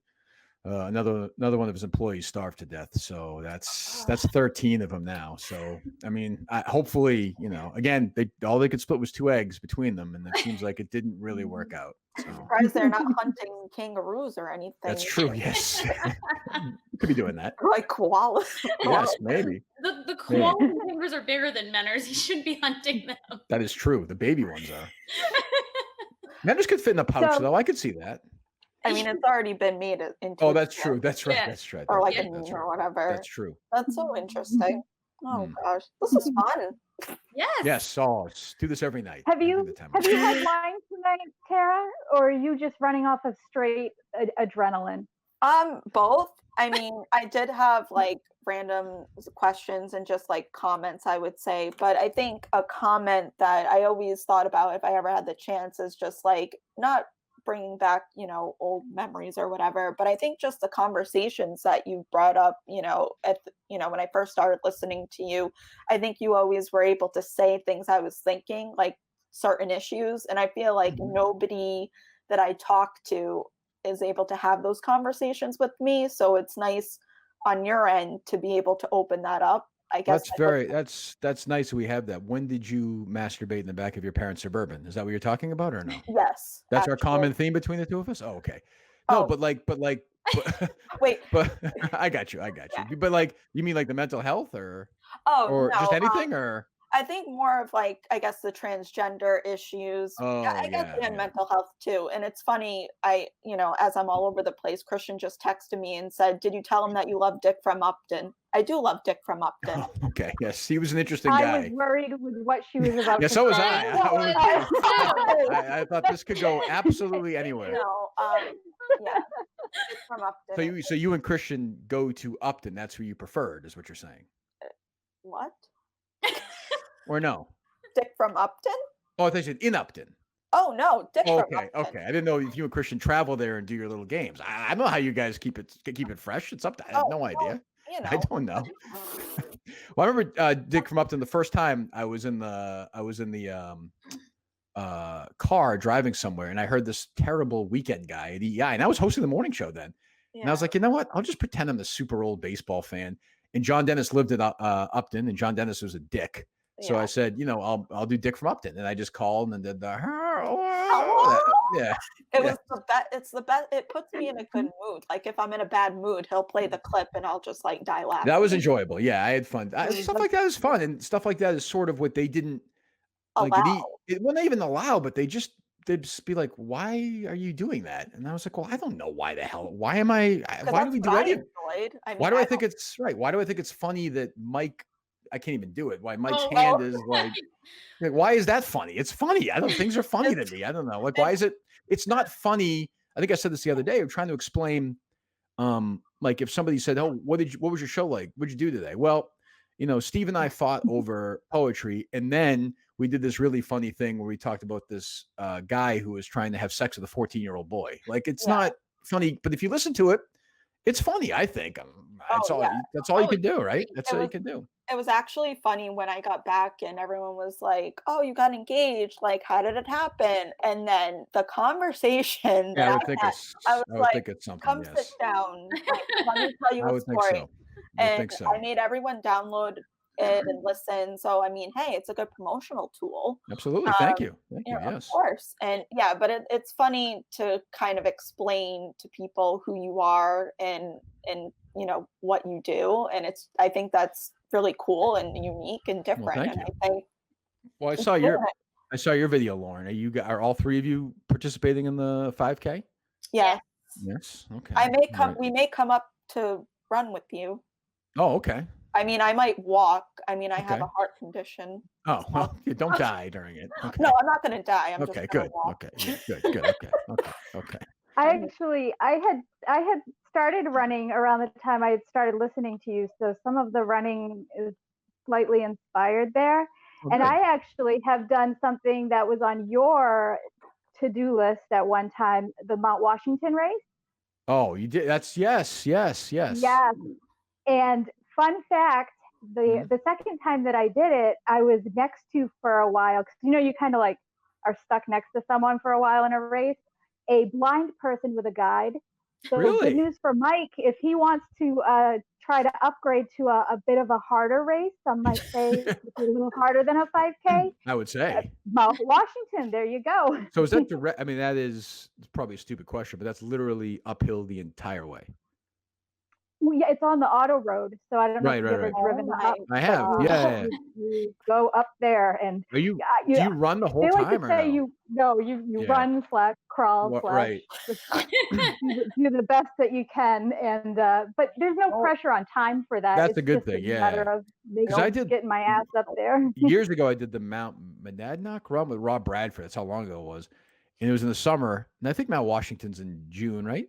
Another one of his employees starved to death. So that's 13 of them now. So I mean, hopefully, again, all they could split was 2 eggs between them, and it seems like it didn't really work out. So Surprised they're not hunting kangaroos or anything. that's true. Yes, could be doing that. Like koalas. Yes, maybe. The koala fingers are bigger than Menners. He shouldn't be hunting them. That is true. The baby ones are. Manners could fit in a pouch, though. I could see that. I mean, it's already been made into. Oh, that's true. That's right. Yeah. That's right. Or like a that's meme right. or whatever. That's true. That's so interesting. Oh Hmm. gosh, this is fun. Yes. Yes. Oh, let's do this every night. Have you Every time. had wine tonight, Tara, or are you just running off of straight adrenaline? Both. I mean, I did have like random questions and just like comments, I would say. But I think a comment that I always thought about if I ever had the chance is just like not bringing back, old memories or whatever. But I think just the conversations that you brought up, when I first started listening to you, I think you always were able to say things I was thinking, like certain issues. And I feel like nobody that I talk to is able to have those conversations with me. So it's nice on your end to be able to open that up. I guess that's nice that we have that. When did you masturbate in the back of your parents' Suburban? Is that what you're talking about or no? Yes. That's our common theme between the two of us? Oh, okay. No, but wait. But I got you. Yeah. But like, you mean like the mental health or no, just anything or? I think more of like, I guess the transgender issues. I guess and mental health too. And it's funny, as I'm all over the place, Christian just texted me and said, "Did you tell him that you love Dick from Upton?" I do love Dick from Upton. Oh, okay. Yes, he was an interesting guy. I was worried with what she was about to so was say. I thought this could go absolutely anywhere. Yeah. Dick from Upton. So you and Christian go to Upton. That's who you preferred, is what you're saying. What? Or no? Dick from Upton? Oh, I thought you said in Upton. Oh no, Dick from Upton. Okay. I didn't know if you and Christian travel there and do your little games. I know how you guys keep it fresh. It's up to I have no idea. I don't know. Well, I remember Dick from Upton the first time I was in the car driving somewhere, and I heard this terrible weekend guy at EI, and I was hosting the morning show then. Yeah. And I was like, you know what? I'll just pretend I'm the super old baseball fan. And John Dennis lived at Upton, and John Dennis was a dick. So I said, I'll do Dick from Upton, and I just called and did the yeah. Was the best. It's the best. It puts me in a good mood. Like if I'm in a bad mood, he'll play the clip, and I'll just like die laughing. That was enjoyable. Yeah, I had fun. Stuff like that is fun, and stuff like that is sort of what they didn't allow. Well, not even allow, but they'd just be like, "Why are you doing that?" And I was like, "Well, I don't know why the hell. Why am I? Why do we do any of it? Why do I think it's right? Why do I think it's funny that Mike?" I can't even do it. Why Mike's hand is like, why is that funny? It's funny. Things are funny to me. I don't know. Like, why is it? It's not funny. I think I said this the other day. I'm trying to explain, like if somebody said, "Oh, what was your show like? What'd you do today?" Well, Steve and I fought over poetry, and then we did this really funny thing where we talked about this guy who was trying to have sex with a 14-year-old boy. Like, it's not funny, but if you listen to it, it's funny. I think that's all you can do, right? That's all you can do. It was actually funny when I got back and everyone was like, "Oh, you got engaged. Like, how did it happen?" And then the conversation I would think it's something. "Come sit down. Like, let me tell you a story." I think so. I made everyone download it and listen. So I mean, hey, it's a good promotional tool. Absolutely. Thank you. Yes. Of course. And but it's funny to kind of explain to people who you are and what you do. And I think that's really cool and unique and different. Well, and I think I saw your video, Lauren. Are all three of you participating in the 5K? Yeah. Yes. Okay. We may come up to run with you. Oh, okay. I mean, I might walk. I mean, I have a heart condition. Oh, well, you don't die during it. Okay. No, I'm not going to die. I'm okay, just good. Walk. Okay, yeah, good. Okay. I had started running around the time I had started listening to you, so some of the running is slightly inspired there. Okay. And I actually have done something that was on your to-do list at one time, the Mount Washington race. Oh, you did? That's yes. Yes. And fun fact, the second time that I did it, I was next to for a while, because you kind of like are stuck next to someone for a while in a race, a blind person with a guide. So Really? good news for Mike. If he wants to try to upgrade to a bit of a harder race, some might say it's a little harder than a 5K. I would say. Mount Washington, there you go. So is that direct? I mean, that is it's probably a stupid question, but that's literally uphill the entire way. Well, yeah, it's on the auto road, so I don't know Right, if you've right, ever right. driven Oh up. I have. but Yeah. You go up there, and Are you? you, Do you run the whole they like time to or say no? you Yeah. run / crawl / Right. just do the best that you can, and but there's no pressure on time for that. That's It's a good just thing, a matter yeah. of making, 'Cause I did getting my ass up there. years ago. I did the Mount Monadnock run with Rob Bradford. That's how long ago it was, and it was in the summer. And I think Mount Washington's in June, right?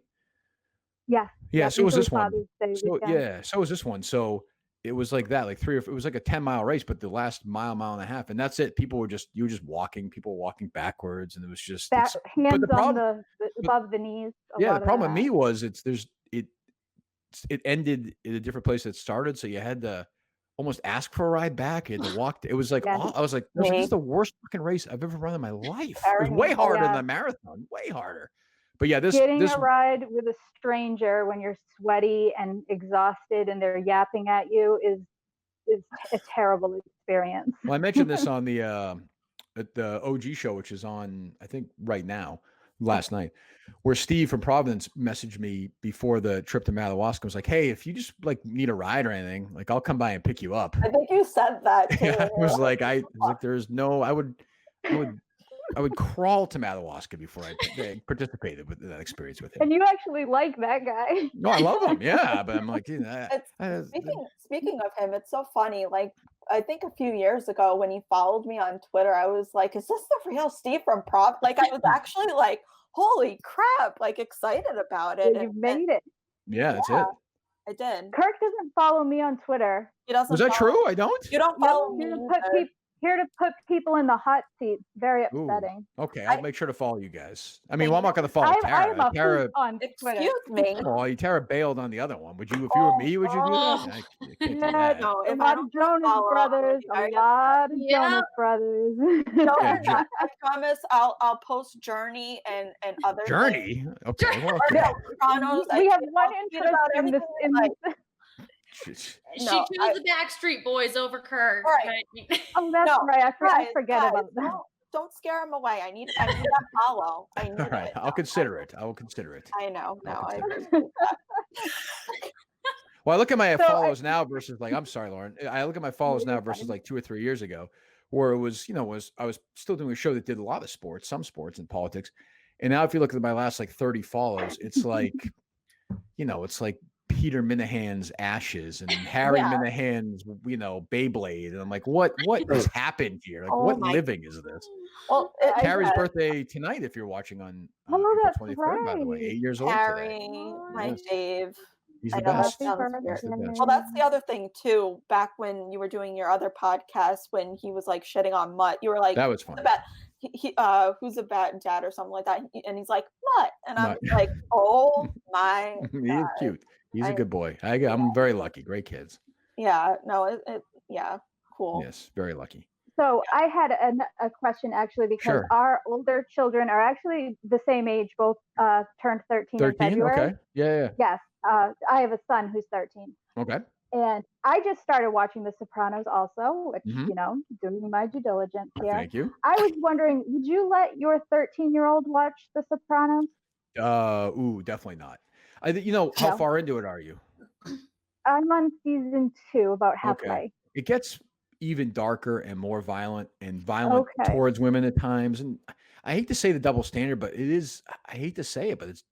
Yes. Yeah. So was usually this one. Father's Day So weekend. yeah. So was this one. So it was like that, like it was like a 10-mile race, but the last mile and a half, and that's it. You were just walking. People were walking backwards, and it was just That hands but the on problem, the above the knees. yeah, the lot of problem with that. me was it ended in a different place that started, so you had to almost ask for a ride back. You had to walk. It was like Yeah. I was like, this is the worst fucking race I've ever run in my life. It was way harder than Yeah. the marathon, way harder. But yeah, this Getting a ride with a stranger when you're sweaty and exhausted and they're yapping at you is a terrible experience. well, I mentioned this on the at the OG show, which is on I think right now, last night, where Steve from Providence messaged me before the trip to Madawaska. Was like, hey, if you just like need a ride or anything, like I'll come by and pick you up. I think you said that too. Yeah, I was like, there's no, I would crawl to Madawaska before I participated with that experience with him. And you actually like that guy. No, I love him. Yeah, but I'm like, you know, Speaking of him, it's so funny. Like I think a few years ago when he followed me on Twitter, I was like, "Is this the real Steve from Prov?" Like I was actually like, "Holy crap!" Like excited about it. You made it. Yeah, that's it. I did. Kirk doesn't follow me on Twitter. He doesn't. Was that follow- true? I don't. You don't Yep, follow me. here to put people in the hot seat. Very Ooh, upsetting. okay, I'll make sure to follow you guys. I mean, well, I'm not going to follow I'm Tara. a Tara, hoot on Twitter. Excuse me. well, Tara bailed on the other one. Would you, if you were me, would you do that? I can't do Yeah, that. No, a if I lot don't of Jonas follow, Brothers. I'm A gonna be lot of Yeah. Jonas Brothers. No, Okay, I'm not. I promise. I'll post Journey and other things. Journey. Okay, well, Or okay. no, Sopranos. We have I'll one tweet interest about in this. everything, like, She No, chose the Backstreet Boys over Kirk. Right. Oh, that's No, right. I guys, forget guys, about that. don't scare him away. I need that follow. I need All right, it. I'll consider it. I will consider it. I know. No, I consider appreciate that. Well, I look at my So follows now versus like, I'm sorry, Lauren. I look at my follows now versus like 2 or 3 years ago, where it was, I was still doing a show that did a lot of sports, some sports and politics. And now if you look at my last like 30 follows, it's like, it's like Peter Minahane's ashes and Harry Minahane's, Beyblade. And I'm like, what has happened here? Like, what living is this? Well, Harry's birthday tonight, if you're watching on Oh, April that's 23rd, by the way, right. 8 years old today. Harry, my Yes. Dave. He's I the know best. that sounds Happy weird. He's the best. Well, that's the other thing too. Back when you were doing your other podcast, when he was like shitting on Mutt, you were like, That was fun. who's a bad dad or something like that, and he's like Mutt, and I'm Mutt. like, oh my He is God. cute. He's a good boy. I'm very lucky. Great kids. Yeah, no, cool. Yes, very lucky. So I had a question actually because Sure. our older children are actually the same age. Both turned 13 in 13? February. Okay. Yeah. Yes. I have a son who's 13. Okay. And I just started watching The Sopranos also, which, Mhm. doing my due diligence here. Thank you. I was wondering, would you let your 13-year-old watch The Sopranos? Definitely not. How No. far into it are you? I'm on season 2, about halfway. Okay. It gets even darker and more violent Okay. towards women at times. And I hate to say the double standard, but it is, I hate to say it, but it's,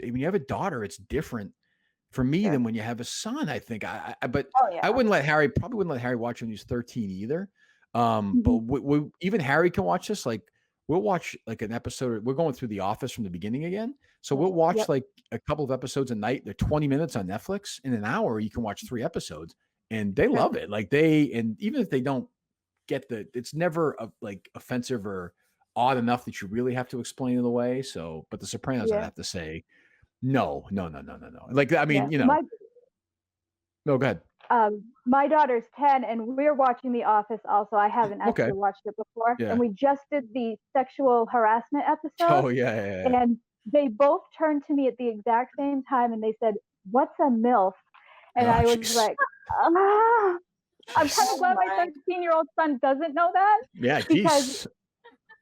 when you have a daughter, it's different for me than when you have a son, I think. But I probably wouldn't let Harry watch when he was 13 either. But even Harry can watch this. Like, we'll watch like an episode. We're going through The Office from the beginning again. So we'll watch like a couple of episodes a night. They're 20 minutes on Netflix. In an hour, you can watch 3 episodes. And they love it. Like and even if they don't get it's never like offensive or odd enough that you really have to explain it away. So, but The Sopranos, I have to say, no. Like, I mean, no, go ahead. My daughter's 10 and we're watching The Office also. I haven't actually watched it before. Yeah. And we just did the sexual harassment episode. Oh, yeah. And they both turned to me at the exact same time and they said, "What's a MILF?" And Oh, I was jeez. like, ah. I'm kind Oh of glad my my. 13-year-old son doesn't know that, Yeah, because geez.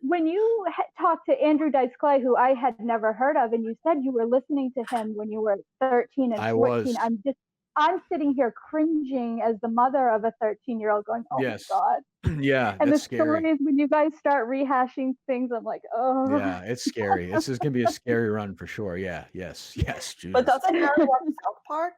when you talked to Andrew Dice Clay, who I had never heard of, and you said you were listening to him when you were 13 and I 14, was. I'm sitting here cringing as the mother of a 13-year-old going, "Oh Yes. my God." Yeah, And the that's scary. stories, when you guys start rehashing things, I'm like, oh. Yeah, it's scary. This is gonna be a scary run for sure. Yeah, yes, yes. But Jesus. doesn't Harry watch South Park?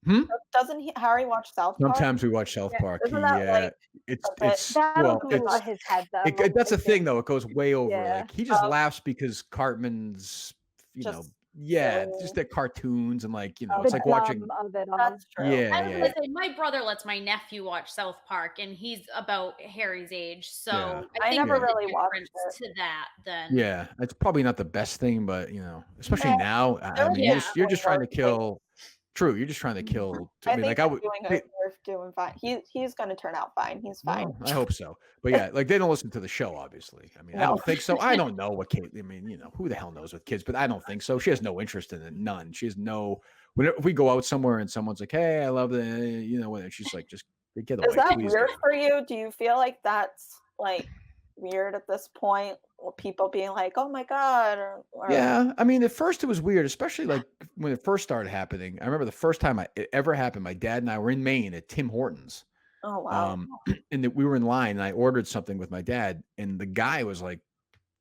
Hmm? Doesn't Harry watch South Park? Sometimes we watch South Yeah, Park. isn't that, like, It's a bit- it's That'll well, go it's over his head, though. that's the thing though. It goes way over. Yeah. Like he just Oh. laughs because Cartman's, Just yeah, silly. just their cartoons and like The it's like watching. dumb of it all. That's true. Yeah, I was yeah. gonna say my brother lets my nephew watch South Park, and he's about Harry's age, so Yeah. I think never there's a really watched difference to that. Then Yeah, it's probably not the best thing, but especially Yeah, now. I mean, Yeah. you're just trying to worse things. kill. True, you're just trying to kill. I I mean, think like I you're would. you're doing fine. He's going to turn out fine. He's fine. Well, I hope so. But yeah, like they don't listen to the show, obviously. I mean, I No. don't think so. I don't know what Kate. I mean, who the hell knows with kids? But I don't think so. She has no interest in it. None. She has no. Whenever we go out somewhere and someone's like, "Hey, I love the," and she's like, "Just get away, Is that please." weird for you? Do you feel like that's like weird at this point? With people being like, "Oh my God," or Yeah, I mean, at first it was weird, especially like when it first started happening. I remember the first time it ever happened. My dad and I were in Maine at Tim Hortons. oh wow, And that we were in line and I ordered something with my dad, and the guy was like,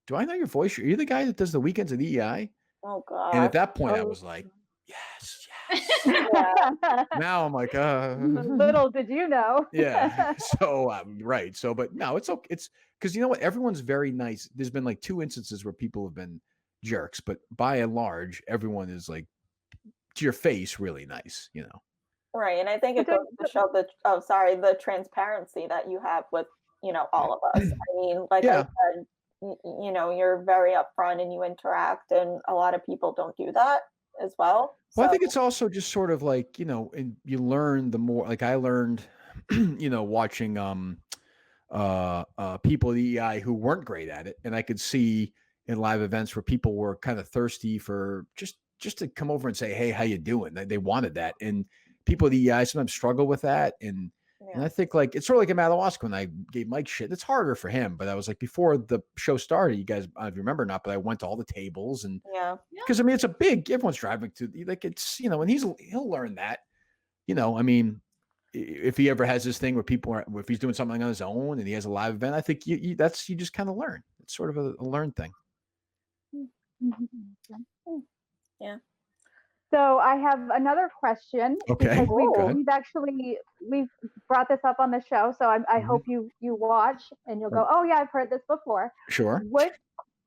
"Do I know your voice? Are you the guy that does the weekends at EI?" oh And at God. that point, I Oh. was like, "Yes, yes." Yeah. Now I'm like, Little did you know. yeah. So right. So, but no, it's okay. It's because you know what? Everyone's very nice. There's been like 2 instances where people have been jerks, but by and large, everyone is like to your face really nice. Right, and I think it But goes to show the transparency that you have with all of us. I mean, like I Yeah. said, you're very upfront and you interact, and a lot of people don't do that as well. Well, I So, think it's also just sort of like, and you learn the more, like I learned, watching people at EI who weren't great at it. And I could see in live events where people were kind of thirsty for just to come over and say, "Hey, how you doing?" They wanted that. And people at EI sometimes struggle with that. And yeah. I think like it's sort of like a Madawaska when I gave Mike shit. It's harder for him, but I was like before the show started, you guys, I don't know if you remember or not, but I went to all the tables and Yeah. because I mean it's a big everyone's driving to like it's and he'll learn that. I mean, if he ever has this thing where if he's doing something on his own and he has a live event, I think you just kind of learn. It's sort of a learned thing. Yeah. So I have another question. Okay. Because Go ahead. we've brought this up on the show, so I Mhm. hope you watch and you'll go, "Oh yeah, I've heard this before." Sure. What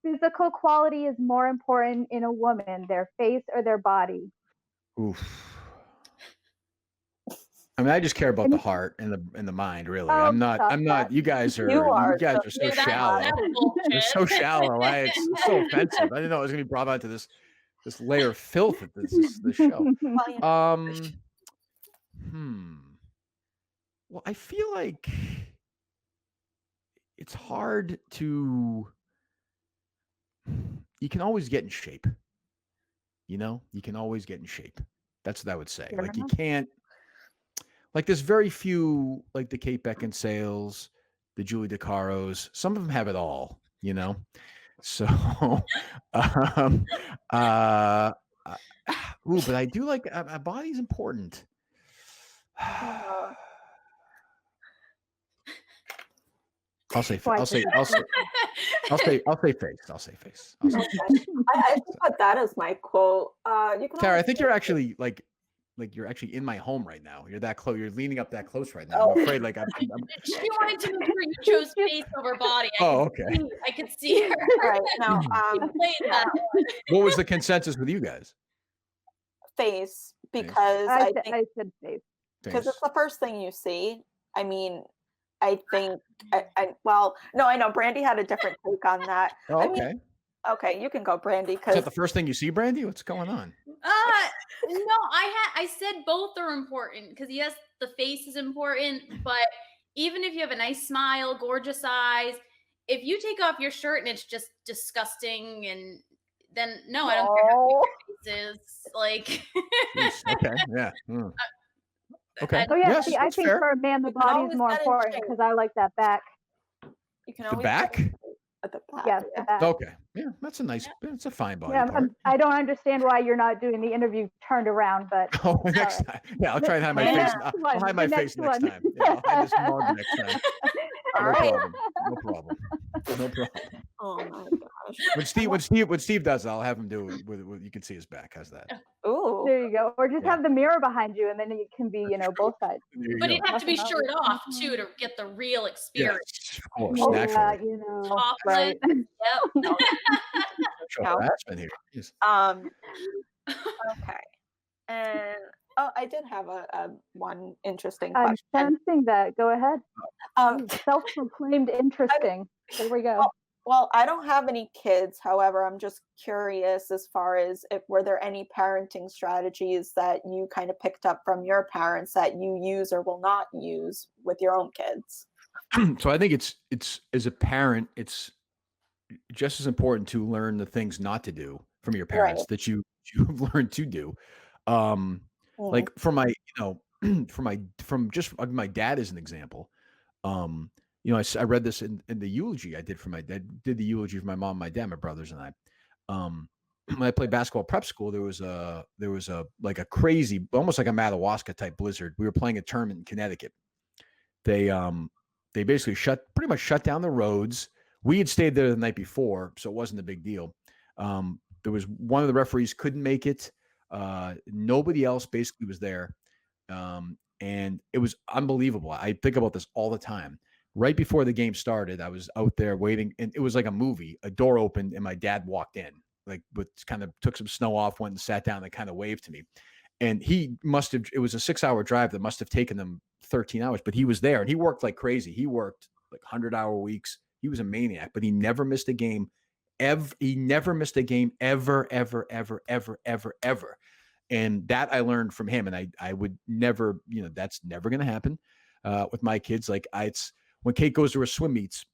physical quality is more important in a woman, their face or their body? Oof. I mean, I just care about the heart and the mind, really. Oh, I'm not. stop You guys are. You are You guys so- are so Yeah, shallow. that's You're bullshit. so shallow. It's so offensive. I didn't know I was going to be brought onto this layer of filth at this show. Well, yeah. Well, I feel like it's hard to. You can always get in shape. You can always get in shape. That's what I would say. Fair Like you enough. can't. Like there's very few, like the Kate Beckinsales, the Julie DeCaros. Some of them have it all. So, but I do like a body's important. I'll say face. I'll say face. I'll say face. I should put that as my quote. You can Tara, I always think say you're actually like you're actually in my home right now. You're that close. You're leaning up that close right now. I'm afraid I'm She wanted to make sure you chose face over body. okay. I could see her. right now. Playing that one. What was the consensus with you guys? Face, because I think I said face. because Face. it's the first thing you see. I mean, I think well, no, I know Brandy had a different take on that. Oh, I okay. mean, okay, you can go, Brandy, Is because that the first thing you see, Brandy? What's going on? No, I said both are important because yes, the face is important, but even if you have a nice smile, gorgeous eyes, if you take off your shirt and it's just disgusting and then no, I don't care how Oh. big your face is. Like, Jeez, okay, yeah. Okay. Oh yeah, Yes, see, I that's think fair. for a man, the You can body's always more get in important shape. because I like that back. You can The always back? get at the back. Yes, yeah. the back. Okay. Yeah, that's a nice. It's a fine body Yeah, part. I don't understand why you're not doing the interview turned around, but Oh, next right. time. Yeah, I'll try and hide my The face. next I'll hide my the face next one. time. Yeah, I'll hide this mug next time. All No right. problem. No problem. No problem. Oh my gosh. When Steve does it, I'll have him do it with you can see his back. How's that? Ooh. There you go. Or just Yeah. have the mirror behind you, and then it can be, both sides. There you but go. you'd have to be Nothing shirt else. off too to get the real experience. Yes, of course, Yeah, naturally. Topless. right. Yep. Sexual No. harassment here. Jeez. Okay. And I did have a one interesting I'm question. sensing that. Go ahead. Self-proclaimed interesting. Here we go. Well, I don't have any kids. However, I'm just curious as far as were there any parenting strategies that you kind of picked up from your parents that you use or will not use with your own kids? So I think it's as a parent, it's just as important to learn the things not to do from your parents Right. that you've learned to do. Like for my, from just my dad as an example. I read this in the eulogy I did for my dad. Did the eulogy for my mom, my dad, my brothers, and I. When I played basketball prep school, there was a like a crazy, almost like a Madawaska type blizzard. We were playing a tournament in Connecticut. They basically pretty much shut down the roads. We had stayed there the night before, so it wasn't a big deal. There was one of the referees couldn't make it. Nobody else basically was there. And it was unbelievable. I think about this all the time. Right before the game started, I was out there waiting, and it was like a movie. A door opened, and my dad walked in, like, with kind of took some snow off, went and sat down, and kind of waved to me. And he must have, it was a 6-hour drive that must have taken them 13 hours, but he was there, and he worked like crazy. He worked like 100-hour weeks. He was a maniac, but he never missed a game. He never missed a game ever. And that I learned from him. And I would never, that's never going to happen with my kids. Like it's when Kate goes to her swim meets,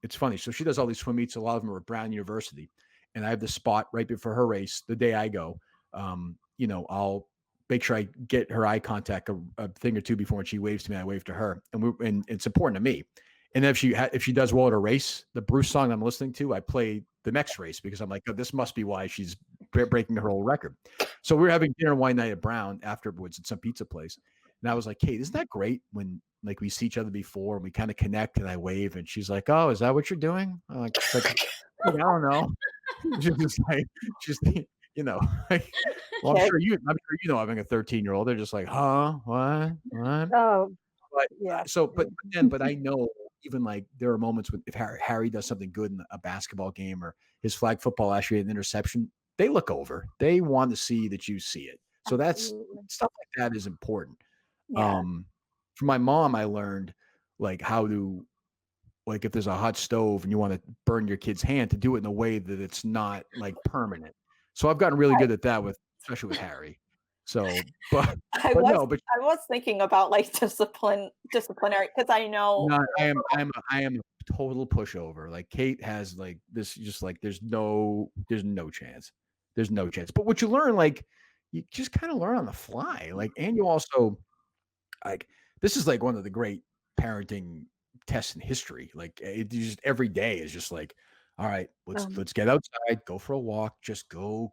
it's funny. So she does all these swim meets. A lot of them are at Brown University. And I have the spot right before her race. The day I go, I'll make sure I get her eye contact a thing or two before when she waves to me, I wave to her. And it's important to me. And if she does well at a race, the Bruce song I'm listening to, I play the next race because I'm like, oh, this must be why she's breaking her whole record. So we were having dinner one night at Brown afterwards at some pizza place. And I was like, Kate, isn't that great when like we see each other before and we kind of connect and I wave and she's like, oh, is that what you're doing? I'm like, I don't know. just like, like, well, I'm sure having a 13-year-old, they're just like, huh, what? Oh, But yeah. but I know even like there are moments when if Harry does something good in a basketball game or his flag football last year, an interception, they look over. They want to see that you see it. So that's stuff like that is important. Yeah. For my mom, I learned like how to, like if there's a hot stove and you want to burn your kid's hand, to do it in a way that it's not like permanent. So I've gotten really good at that especially with Harry. So, I was thinking about like disciplinary because I know. No, I am a total pushover. Like Kate has like this, just like there's no chance. There's no chance. But what you learn, like you just kind of learn on the fly. Like, and you also like this is like one of the great parenting tests in history. Like it just every day is just like, all right, let's get outside, go for a walk, just go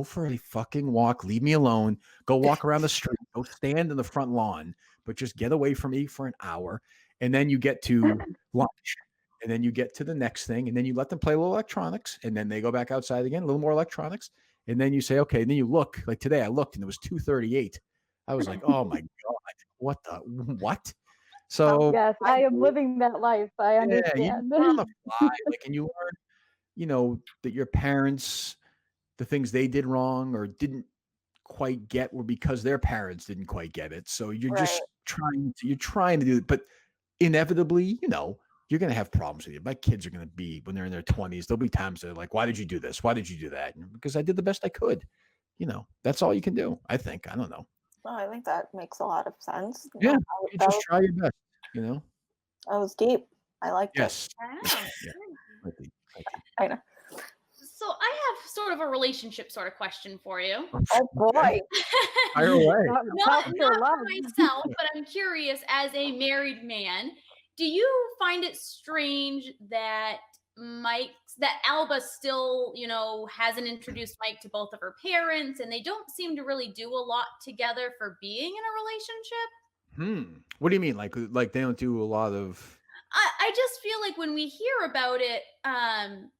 for a fucking walk. Leave me alone. Go walk around the street. Go stand in the front lawn, but just get away from me for an hour. And then you get to lunch, and then you get to the next thing, and then you let them play a little electronics, and then they go back outside again, a little more electronics, and then you say, okay. And then you look. Like today, I looked, and it was 2:38. I was like, oh my god, what? So yes, I am living that life. I understand. Yeah, you learn on the fly, like, and you learn, that your parents, the things they did wrong or didn't quite get were because their parents didn't quite get it. So you're just trying to do it, but inevitably, you're going to have problems with you. My kids are going to be, when they're in their 20s, there'll be times they're like, why did you do this? Why did you do that? And because I did the best I could. That's all you can do, I think. I don't know. Well, I think that makes a lot of sense. Yeah, you just try your best, That was deep. I liked Yes. I know. Yeah. I know. So So I have sort of a relationship sort of question for you. Oh boy. Fire away. Not your for love. myself, but I'm curious, as a married man, do you find it strange that Alba still, hasn't introduced Mike to both of her parents, and they don't seem to really do a lot together for being in a relationship? What do you mean? Like they don't do a lot of. I just feel like when we hear about it,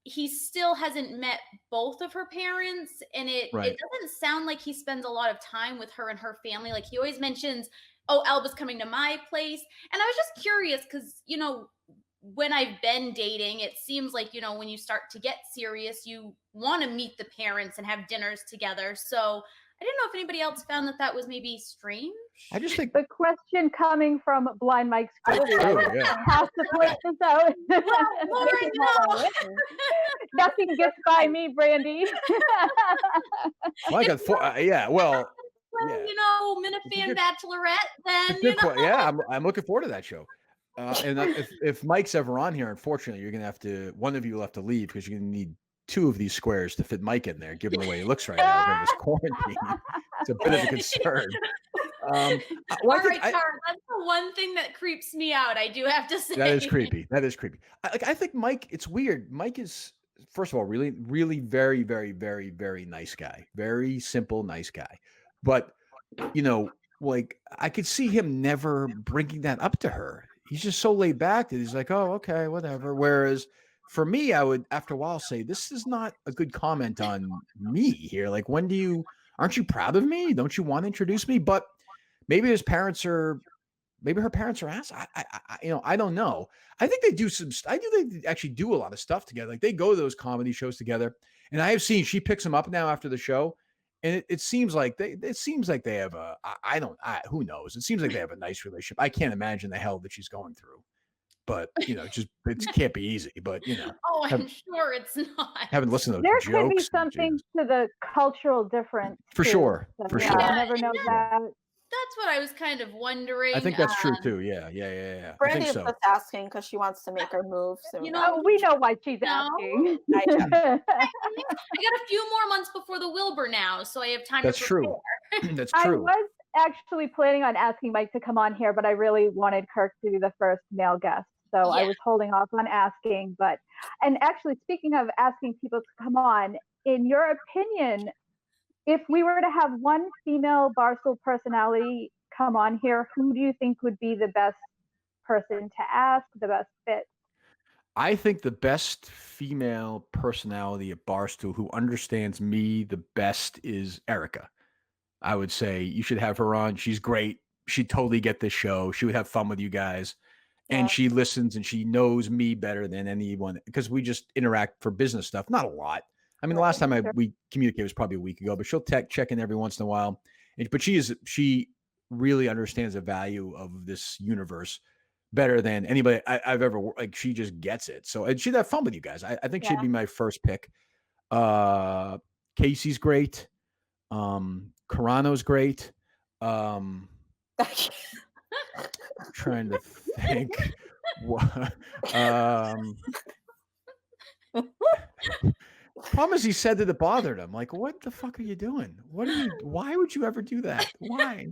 he still hasn't met both of her parents, and it doesn't sound like he spends a lot of time with her and her family. Like, he always mentions, oh, Alba's coming to my place. And I was just curious because, when I've been dating, it seems like, when you start to get serious, you want to meet the parents and have dinners together. So I didn't know if anybody else found that was maybe strange. I just think the question coming from Blind Mike's group. true, yeah. Has to point this out. Lauren, no. Nothing gets by me, Brandy. Well, I got four. Yeah, well, Well, Minifan Bachelorette, then, good point. Yeah, I'm looking forward to that show. And if Mike's ever on here, unfortunately, you're gonna have to. One of you will have to leave because you're gonna need 2 of these squares to fit Mike in there, given the way he looks right now during this quarantine. It's a bit of a concern. All right, Tara, that's the one thing that creeps me out, I do have to say. That is creepy. I think Mike, it's weird. Mike is, first of all, really, really very, very, very, very nice guy. Very simple, nice guy. But, like, I could see him never bringing that up to her. He's just so laid back that he's like, oh, okay, whatever. Whereas for me, I would, after a while, say, this is not a good comment on me here. Like, aren't you proud of me? Don't you want to introduce me? But maybe her parents are ass. I don't know. I think they do they actually do a lot of stuff together. Like, they go to those comedy shows together. And I have seen, she picks them up now after the show. And it seems like they have who knows? It seems like they have a nice relationship. I can't imagine the hell that she's going through. But, it can't be easy. But, Oh, I'm sure it's not. Haven't listened to those There jokes. could be something to the cultural difference. For too. sure. So, For yeah, sure. I never know that. That's what I was kind of wondering. I think that's true too. Yeah. I Brandy think is so. just asking because she wants to make her move soon. Oh, we know why she's asking. I know. I got a few more months before the Wilbur now, so I have time That's to true. prepare. That's I true. was actually planning on asking Mike to come on here, but I really wanted Kirk to be the first male guest. So I was holding off on asking. And actually, speaking of asking people to come on, in your opinion, if we were to have one female Barstool personality come on here, who do you think would be the best person to ask, the best fit? I think the best female personality at Barstool who understands me the best is Erica. I would say you should have her on. She's great. She'd totally get this show. She would have fun with you guys. And she listens and she knows me better than anyone because we just interact for business stuff. Not a lot. I mean, the last time we communicated was probably a week ago, but she'll check in every once in a while. But she really understands the value of this universe better than anybody I've ever worked. Like, she just gets it. So, and she'd have fun with you guys. I think she'd be my first pick. Casey's great. Carano's great. I'm trying to think. Problem is, he said that it bothered him. Like, what the fuck are you doing? Why would you ever do that? Why?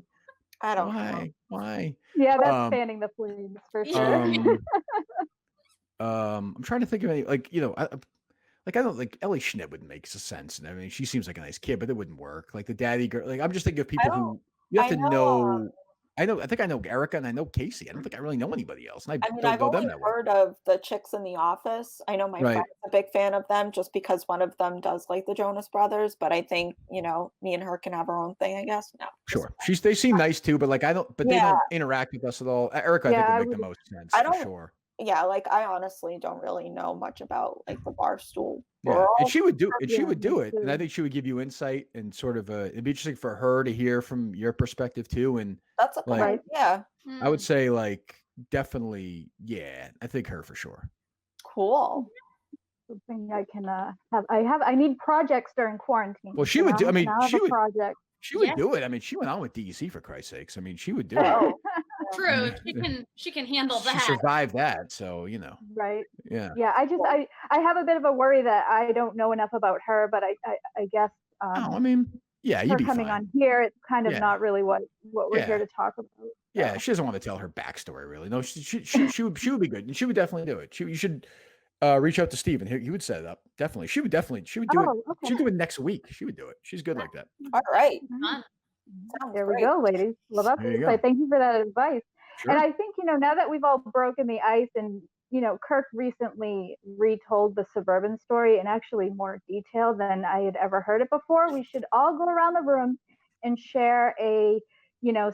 I don't know. Why? Yeah, that's fanning the flames for sure. I'm trying to think of any, like, I don't like Ellie Schnitt would make sense. And I mean, she seems like a nice kid, but it wouldn't work. Like the daddy girl. Like, I'm just thinking of people who you have to know. I think I know Erica and I know Casey. I don't think I really know anybody else. And I've only heard of the chicks in The Office. I know my friend's a big fan of them just because one of them does like the Jonas Brothers. But I think, me and her can have our own thing, I guess. No. Sure. They seem nice too, but like they don't interact with us at all. Erica, I think would make the most sense for sure. Yeah, like I honestly don't really know much about like the Barstool Yeah, world. and she would do it, and I think she would give you insight and sort of it'd be interesting for her to hear from your perspective too. And that's a like, yeah. I would say like definitely, yeah, I think her for sure. Cool. Something I can have. I need projects during quarantine. Well, she would do. I mean, she would. Project. She would do it. I mean, she went on with DEC for Christ's sakes. I mean, she would do it. True. She can handle She that. survived that, so Right. yeah. Yeah. I have a bit of a worry that I don't know enough about her, but I guess Oh, I mean, yeah, her you'd be coming fine. on here, it's kind of Yeah. not really what we're Yeah. here to talk about. Yeah, so. she doesn't want to tell her backstory, really. No, she would be good. She would definitely do it. You should reach out to Steven. He would set it up. Definitely. She would do it. Okay. She'd do it next week. She would do it. She's good like that. All right. Fun. Sounds There we great. go, ladies. Well, that's There you insight. go. Thank you for that advice. Sure. And I think, now that we've all broken the ice and, Kirk recently retold the suburban story in actually more detail than I had ever heard it before, we should all go around the room and share a,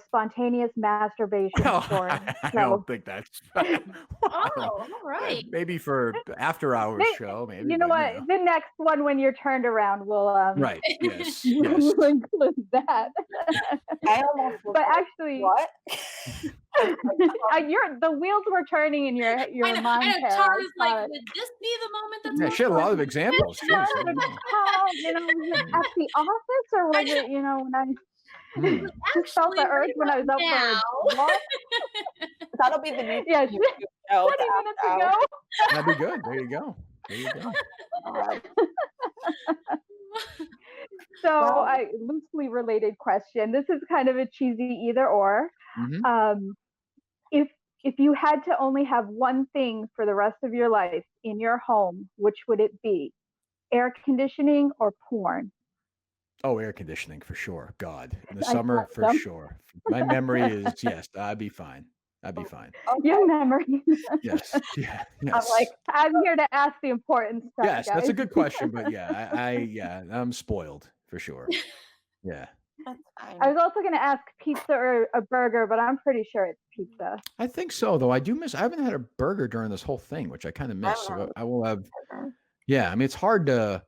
spontaneous masturbation story. I don't think that's. Oh, all right. Maybe for after hours show. Maybe. You know what? The next one, when you're turned around, we'll Right. Yes. we'll include that. I almost was But like, actually, what? the wheels were turning in your I mind. know. Tara. Tara's I like, saw it. would this be the moment that's Yeah, most she had a lot of fun? examples. Jeez, I don't know. Was it at the office or was it, when I Hmm. just felt the Actually, urge when I was up now. for a walk? That'll be the new Yeah, YouTube show. 20 the minutes after ago. hours. That'd be good. There you go. There you go. So, Well- I loosely related question. This is kind of a cheesy either or. Mhm. If you had to only have one thing for the rest of your life in your home, which would it be? Air conditioning or porn? Oh, air conditioning for sure. God, in the I summer thought for so. sure. My memory is yes. I'd be fine. I'd be fine. Your memory. Yes. Yeah. Yes. I'm like, I'm here to ask the important stuff. yes. guys. That's a good question, but yeah, I'm spoiled for sure. Yeah. that's fine. I was also going to ask pizza or a burger, but I'm pretty sure it's pizza. I think so, though. I haven't had a burger during this whole thing, which I kind of miss. So I will have. Yeah, I mean, it's hard to,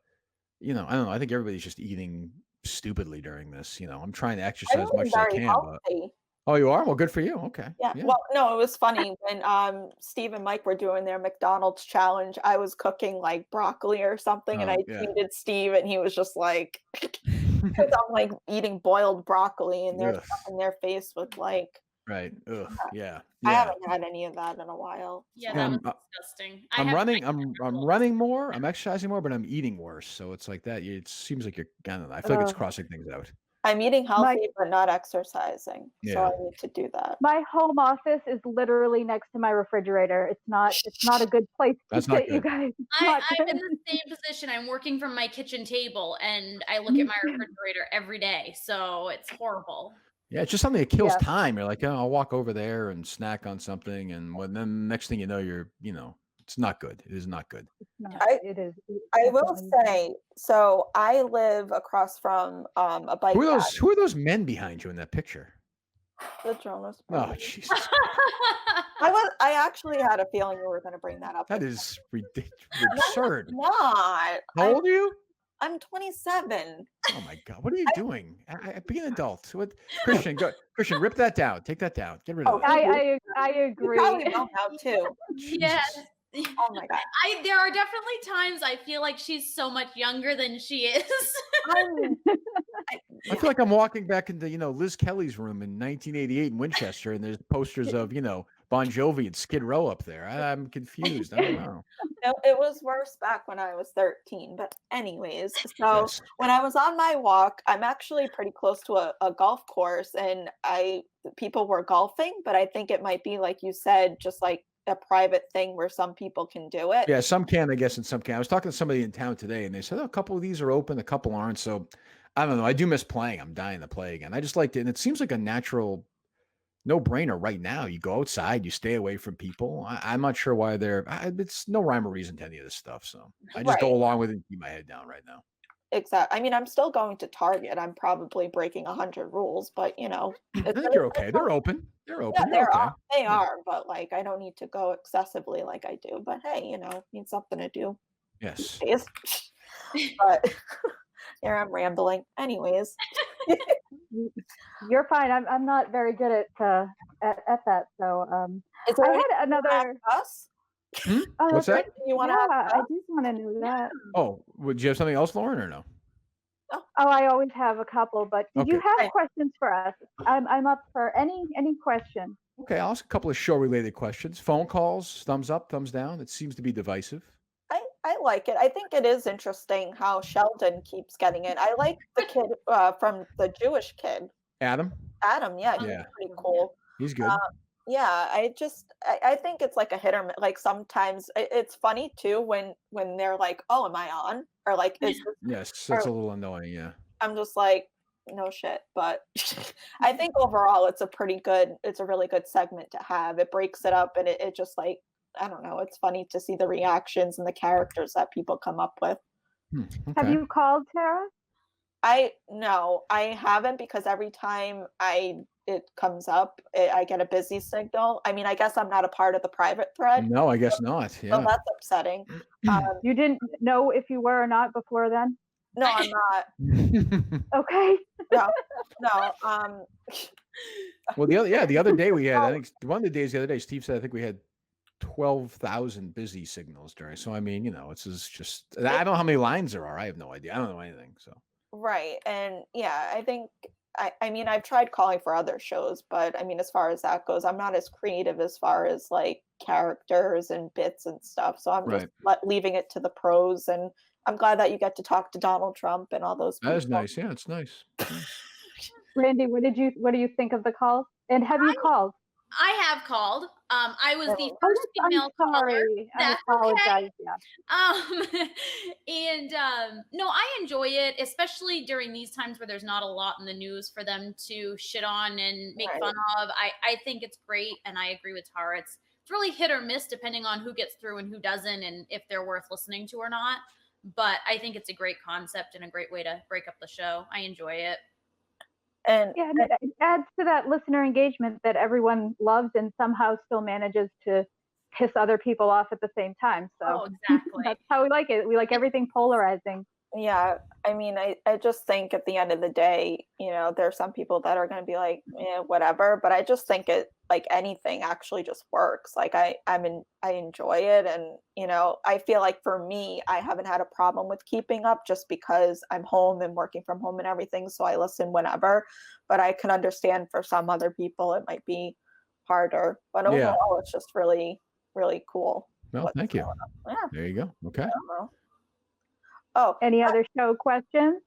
I don't know. I think everybody's just eating stupidly during this. I'm trying to exercise as much as I can. But, healthy. oh, you are? Well, good for you. Okay. Yeah. Well, no, it was funny when Steve and Mike were doing their McDonald's challenge. I was cooking like broccoli or something, and Oh, I yeah. tweeted Steve, and he was just like, because I'm like eating boiled broccoli, and they're Ugh. stuffing their face with like. Right. Ugh. Yeah. I Yeah. haven't had any of that in a while. Yeah, so- that was Um, disgusting. I'm running. I'm running more. I'm exercising more, but I'm eating worse. So it's like that. It seems like I don't know. I feel like it's crossing things out. I'm eating healthy, but not exercising. So Yeah. I need to do that. My home office is literally next to my refrigerator. It's not a good place to That's not sit, you good. guys. It's I'm not in good. the same position. I'm working from my kitchen table and I look at my refrigerator every day. So it's horrible. Yeah, it's just something that kills Yeah. time. You're like, oh, I'll walk over there and snack on something, and then next thing you know, it's not good. It is not good. It's not. I- It is. It I will definitely is. say, so I live across from a bike Who are path. those men behind you in that picture? The Jonas Oh, Brothers. Jesus. I actually had a feeling you were going to bring that up. That is ridiculous. Absurd. Not. How old are you? I'm 27. Oh my God. What are you doing? Be an adult. What, Christian, Christian, rip that down. Take that down. Get rid of Oh, that. I You agree. probably know now too. Yes. Oh my god. There are definitely times I feel like she's so much younger than she is. I feel like I'm walking back into, Liz Kelly's room in 1988 in Winchester, and there's posters of, Bon Jovi and Skid Row up there. I'm confused. I don't know. No, it was worse back when I was 13. But anyways, so Yes. when I was on my walk, I'm actually pretty close to a golf course, and people were golfing, but I think it might be like you said, just like a private thing where some people can do it. Yeah, some can, I guess, and some can. I was talking to somebody in town today, and they said, a couple of these are open, a couple aren't. So I don't know. I do miss playing. I'm dying to play again. I just liked it. And it seems like a natural no-brainer right now. You go outside, you stay away from people. I'm not sure why it's no rhyme or reason to any of this stuff. So I just go Right. along with it and keep my head down right now. Exactly. I mean, I'm still going to Target. I'm probably breaking 100 rules, but I think you're okay. They're open. They're open. Yeah, They're okay. they are, but like I don't need to go excessively like I do. But hey, need something to do. Yes. Days. But here I'm rambling. Anyways, You're fine. I'm not very good at that. So is there I anything had you wanna another. ask us? Oh, What's that? Anything you want to Yeah, ask I us? just want to know that. Oh, would you have something else, Lauren, or no? Oh, I always have a couple, but did you Okay. have Right. questions for us? I'm up for any question. Okay, I'll ask a couple of show-related questions. Phone calls, thumbs up, thumbs down. It seems to be divisive. I like it. I think it is interesting how Sheldon keeps getting it. I like the kid from the Jewish kid, Adam? Adam. Yeah, he's Yeah, pretty cool. he's Uh, good. yeah, I think it's like a hit or miss. Like sometimes it's funny too when they're like, "Oh, am I on?" Or like, "Is this?" Yes, Or it's a little annoying, yeah. I'm just like, "No shit." But I think overall it's a really good segment to have. It breaks it up and it just like I don't know. It's funny to see the reactions and the characters that people come up with. Have Okay. you called Tara? No, I haven't because every time it comes up, I get a busy signal. I mean, I guess I'm not a part of the private thread, No, I guess not. so Yeah. that's upsetting. Um, You didn't know if you were or not before then? no, I'm not. Okay. No, no. Well, the other day we had, I think one of the days the other day, Steve said, I think we had 12,000 busy signals during. So, I mean, it's just, I don't know how many lines there are. I have no idea. I don't know anything. So, Right. And yeah, I think I mean I've tried calling for other shows, but I mean as far as that goes, I'm not as creative as far as like characters and bits and stuff. So I'm just right. leaving it to the pros and I'm glad that you get to talk to Donald Trump and all those That is people. nice. Yeah, it's nice. Nice. Randy, what do you think of the calls? And have you called? I have called. I was the Oh, first I'm female caller. sorry. I That's okay. apologize. Yeah. No, I enjoy it, especially during these times where there's not a lot in the news for them to shit on and make Right. fun of. I think it's great, and I agree with Tara. It's really hit or miss depending on who gets through and who doesn't, and if they're worth listening to or not. But I think it's a great concept and a great way to break up the show. I enjoy it. And Yeah, and it adds to that listener engagement that everyone loves and somehow still manages to piss other people off at the same time. So Oh, exactly. that's how we like it. We like everything polarizing. yeah, I mean, I just think at the end of the day, there are some people that are going to be like, whatever. But I just think it, like anything, actually just works. Like I enjoy it, and I feel like for me, I haven't had a problem with keeping up just because I'm home and working from home and everything. So I listen whenever. But I can understand for some other people it might be harder. But Yeah. overall, it's just really, really cool. Well, what's thank you. going on. Yeah. There you go. Okay. I don't know. Oh, Any other show questions?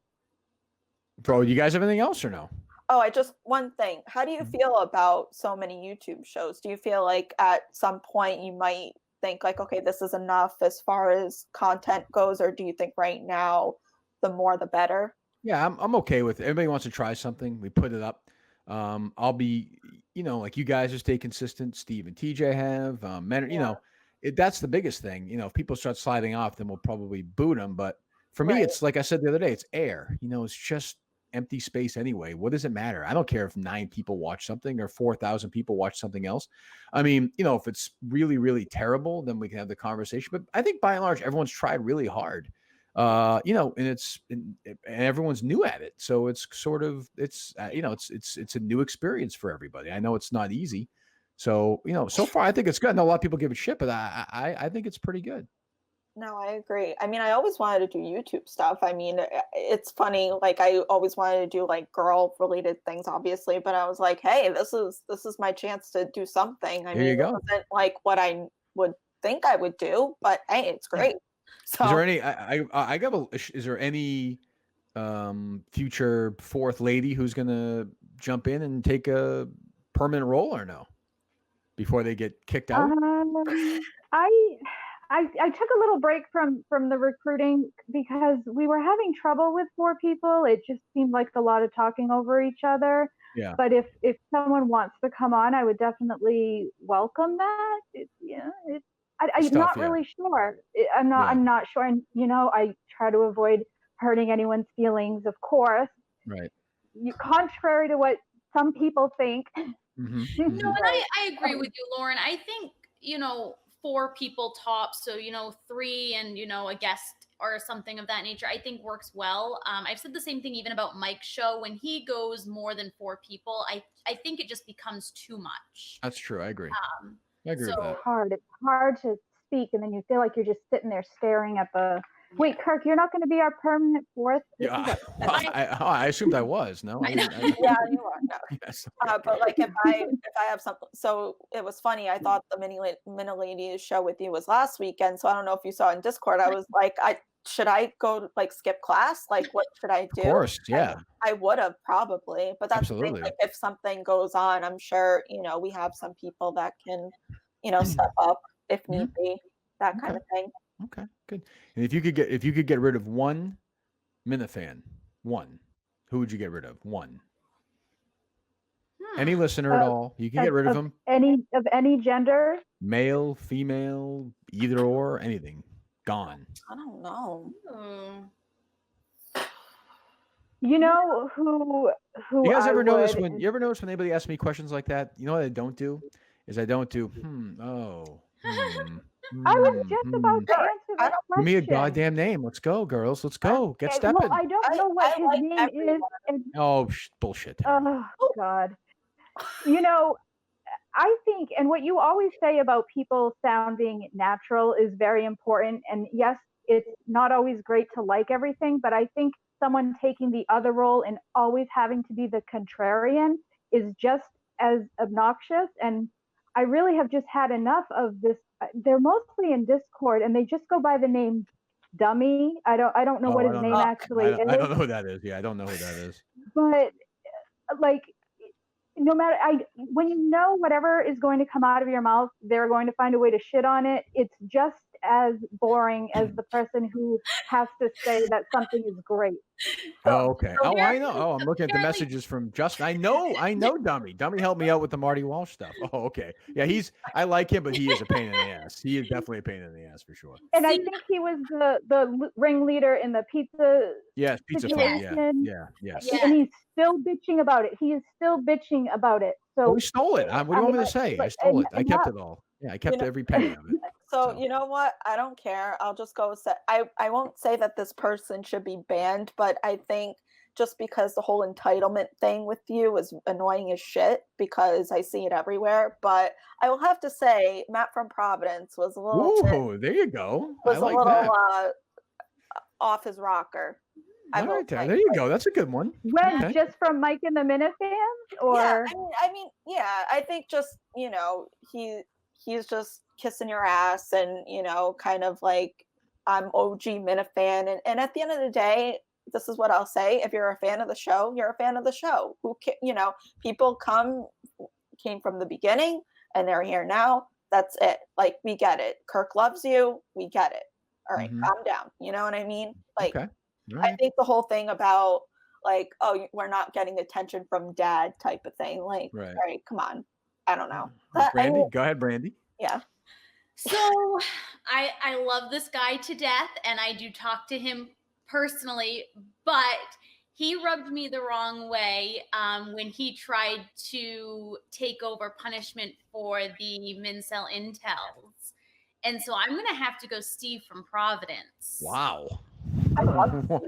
Bro, you guys have anything else or no? one thing. How do you feel about so many YouTube shows? Do you feel like at some point you might think like, okay, this is enough as far as content goes, or do you think right now the more the better? Yeah, I'm okay with it. Everybody wants to try something. We put it up. I'll be, like you guys just stay consistent. Steve and TJ have, that's the biggest thing. If people start sliding off, then we'll probably boot them. But for me, Right. it's like I said the other day, it's air. It's just empty space anyway. What does it matter? I don't care if 9 people watch something or 4,000 people watch something else. I mean, if it's really, really terrible, then we can have the conversation. But I think by and large, everyone's tried really hard. And and everyone's new at it. So it's sort of, it's a new experience for everybody. I know it's not easy. So, so far I think it's good. I know a lot of people give it shit, but I think it's pretty good. No, I agree. I mean, I always wanted to do YouTube stuff. I mean, it's funny. Like, I always wanted to do like girl-related things, obviously. But I was like, hey, this is my chance to do something. I There you mean, go. it wasn't like what I would think I would do, but hey, it's great. So Is there any, is there any future fourth lady who's going to jump in and take a permanent role or no? Before they get kicked out? I took a little break from the recruiting because we were having trouble with 4 people. It just seemed like a lot of talking over each other. Yeah. But if someone wants to come on, I would definitely welcome that. I'm Tough, not yeah. really sure. I'm not sure. And I try to avoid hurting anyone's feelings, of course. Right. Contrary to what some people think. Mm-hmm. No, and I agree with you, Lauren. I think 4 people tops, so 3 and a guest or something of that nature, I think works well. I've said the same thing even about Mike's show. When he goes more than 4 people, I think it just becomes too much. That's true. I agree. I agree with that. It's hard to speak, and then you feel like you're just sitting there staring at the Wait, Kirk, you're not going to be our permanent fourth? This is Yeah, a- I assumed I was. No, I didn't. Yeah, you are. No. Yes. But like if I have something, so it was funny. I thought the Miniladies show with you was last weekend. So I don't know if you saw in Discord. I was like, should I go like skip class? Like, what should I do? Of course, yeah. I would have probably, but that's the thing, Absolutely. like if something goes on, I'm sure we have some people that can step up if need be, that kind of thing. Okay, good. And if you could get rid of one Minifan, who would you get rid of? One. Any listener at all, you can get rid of them. Any gender. Male, female, either or, anything. Gone. I don't know. You know who You guys I ever notice would- when anybody asks me questions like that? You know what I don't do? Is I don't do I was just about to answer that question. Give me a goddamn name. Let's go, girls. Let's go. Get Well, stepping. I don't know what his like name everyone. is. And, Oh, bullshit. oh God. I think, and what you always say about people sounding natural is very important. And yes, it's not always great to like everything, but I think someone taking the other role and always having to be the contrarian is just as obnoxious. And I really have just had enough of this. They're mostly in Discord and they just go by the name Dummy. I don't know what his name actually is. I don't know who that is. Yeah, I don't know who that is. But like, no matter, when you know whatever is going to come out of your mouth, they're going to find a way to shit on it. It's just as boring as the person who has to say that something is great. Oh, okay. So Oh, I know. apparently- Oh, I'm looking at the messages from Justin. I know Dummy. Dummy helped me out with the Marty Walsh stuff. Oh, okay. Yeah, I like him, but he is a pain in the ass. He is definitely a pain in the ass for sure. And I think he was the ringleader in the pizza. Yes, pizza fight. Yeah, situation. yes. Yeah. And he's still bitching about it. He is still bitching about it. So Oh, we stole it. What do you want me to say? I stole it. I kept it all. Yeah, I kept every penny of it. So you know what? I don't care. I'll just go say I won't say that this person should be banned, but I think just because the whole entitlement thing with you is annoying as shit because I see it everywhere. But I will have to say, Matt from Providence was a little Ooh, there you go. I was a like little that. off his rocker. I All will right, say. there you go. That's a good one. when Okay. just from Mike and the Minifans, or Yeah, I mean, yeah, I think just he's just kissing your ass and kind of like I'm OG Minifan, and at the end of the day, this is what I'll say: if you're a fan of the show, you're a fan of the show. People came from the beginning and they're here now. That's it. Like, we get it. Kirk loves you. We get it. All right, calm down. You know what I mean? Like, Okay. All I right. think the whole thing about like, oh, we're not getting attention from dad type of thing. Like, Right. all right, come on. I don't know. Brandy, go ahead, Brandy. Yeah. So I love this guy to death, and I do talk to him personally, but he rubbed me the wrong way when he tried to take over punishment for the Mincel Intels. And so I'm going to have to go Steve from Providence. Wow. I love You want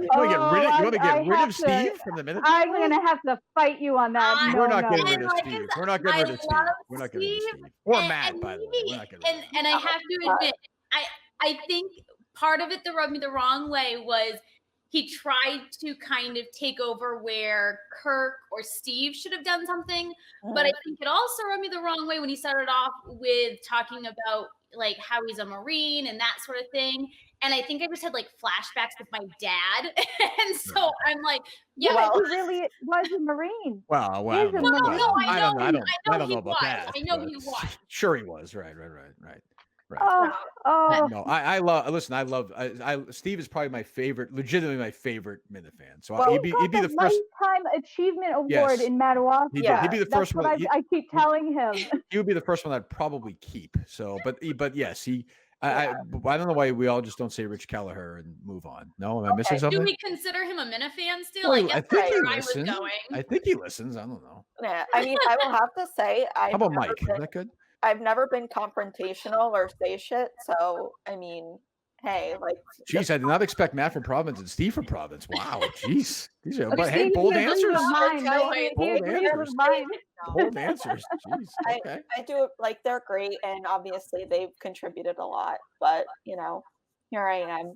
to get rid of have to- Steve from the minute? I'm gonna have to fight you on that. We're No, not no. getting rid of And, Steve. like, We're not getting rid of Steve. love We're not getting rid of Steve, Steve. Or and- Matt, and by the way. maybe- We're not getting rid of him. And I have to admit, I think part of it that rubbed me the wrong way was he tried to kind of take over where Kirk or Steve should have done something. But I think it also rubbed me the wrong way when he started off with talking about like how he's a Marine and that sort of thing. And I think I just had like flashbacks with my dad. And so I'm like, yeah, Yeah, he really was a Marine. Well, He's a well, Marine. No, I know I don't he know about was. that. I know but he was. Sure, he was. Right. Oh, No, I love. Steve is probably my favorite, legitimately my favorite Minifan. So Well, he'd be got the the first. Lifetime Achievement Award Yes. in Madawaska. He'd Yeah, be the That's first what one. I keep telling him. He would be the first one I'd probably keep. So, but yes, he. I don't know why we all just don't say Rich Kelleher and move on. No, am I missing Okay. something? Do we consider him a Minifan still? Well, I guess I think that's he where I was listens. going. I think he listens. I don't know. Yeah, I mean, I will have to say, How about Mike? Is that good? I've never been confrontational or say shit. So, I mean, hey, like, Jeez, I did not expect Matt from Providence and Steve from Providence. Wow, jeez. These are, Okay, but hey, He bold agrees answers. with mine. Bold He agrees answers. with mine. Bold answers. Jeez. Okay. I do like they're great, and obviously they've contributed a lot. But here I am.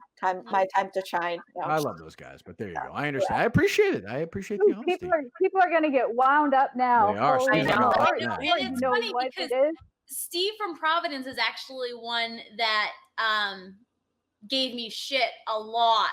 My time to shine. No, I love those guys, but there you go. I understand. I appreciate it. I appreciate the Ooh, honesty. people are gonna get wound up now. They are. Holy Steve's not cow. gonna like Or- that. or And you it's know funny what because it is? Steve from Providence is actually one that gave me shit a lot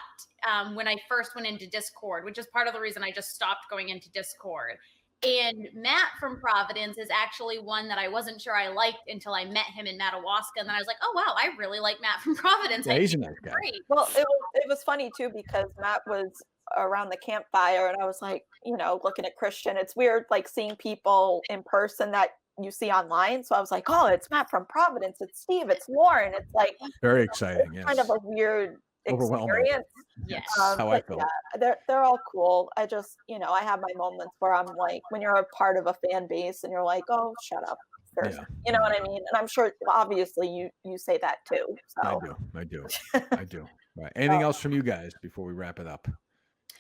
when I first went into Discord, which is part of the reason I just stopped going into Discord. And Matt from Providence is actually one that I wasn't sure I liked until I met him in Madawaska. And then I was like, oh, wow, I really like Matt from Providence. Yeah, I he's a think nice he's guy. great. Well, it was funny too because Matt was around the campfire, and I was like, looking at Christian. It's weird, like seeing people in person that you see online. So I was like, oh, it's Matt from Providence. It's Steve. It's Lauren. It's like Very exciting. Yes. kind of a weird Overwhelming. experience. Yes. How I But felt. yeah, they're all cool. I just, I have my moments where I'm like, when you're a part of a fan base and you're like, oh, shut up. First. Yeah. You know what I mean? And I'm sure, obviously, you say that too. I So do. I do. Right. Anything else from you guys before we wrap it up?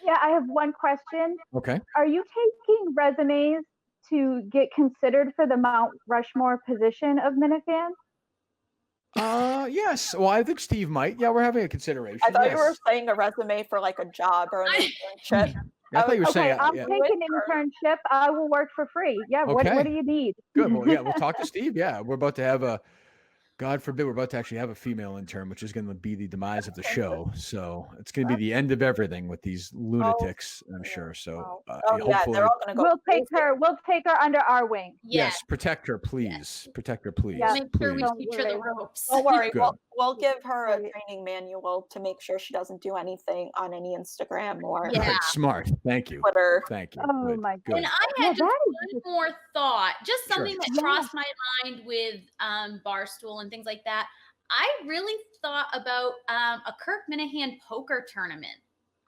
Yeah, I have one question. Okay. Are you taking resumes to get considered for the Mount Rushmore position of Minifans? Yes. Well, I think Steve might. Yeah, we're having a consideration. I thought you yes. were saying a resume for like a job or an internship. I thought you were Okay, saying. I'll Yeah. take an internship. I will work for free. Yeah, what Okay. do you need? Good. Well, yeah, we'll talk to Steve. Yeah, we're about to have God forbid, we're about to actually have a female intern, which is going to be the demise of the show. So it's going to be the end of everything with these lunatics, I'm sure. So Yeah, hopefully, they're all gonna go. We'll take her under our wing. yes, protect her, please. Protect her, please. Yeah. Make sure we Please. Don't teach her the worry. ropes. Don't worry, Good. we'll give her a Right. training manual to make sure she doesn't do anything on any Instagram or Yeah. Right, smart. Thank you. Twitter. Thank you. Oh Good, my good. And I Yeah, had just that is one more thought, just Sure. something that Yeah. crossed my mind with Barstool and things like that. I really thought about a Kirk Minihane poker tournament.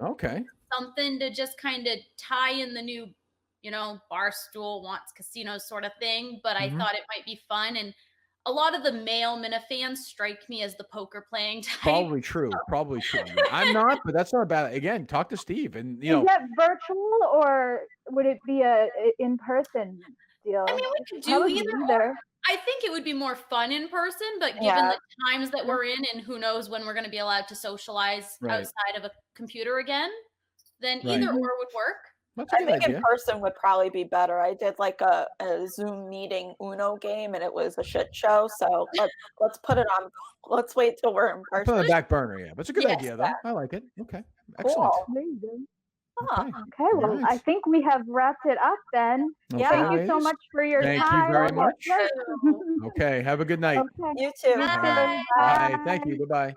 Okay. Something to just kind of tie in the new, Barstool wants casinos sort of thing. But I Mhm. thought it might be fun. And a lot of the male Minifans strike me as the poker playing type. Probably true. Probably true. Yeah, I'm not, but that's not bad. Again, talk to Steve, and Is that virtual or would it be a in-person deal? I mean, we could do Probably either. I think it would be more fun in person, but given Yeah. the times that we're in and who knows when we're going to be allowed to socialize Right. outside of a computer again, then Right. either or would work. That's a I good think idea. in person would probably be better. I did like a Zoom meeting Uno game and it was a shit show. So let's put it on. Let's wait till we're in Put it person. on the back burner, yeah. But it's a good Yes, idea, though. I like it. Okay. Excellent. Cool. There you go. Huh. Okay. Okay, well, I Nice. think we have wrapped it up then. Yeah. Thank you so ladies. much for your Thank you time. very much. Okay. Okay. Have a good night. Okay. You too. You too. Bye. Bye. Thank you. Bye-bye.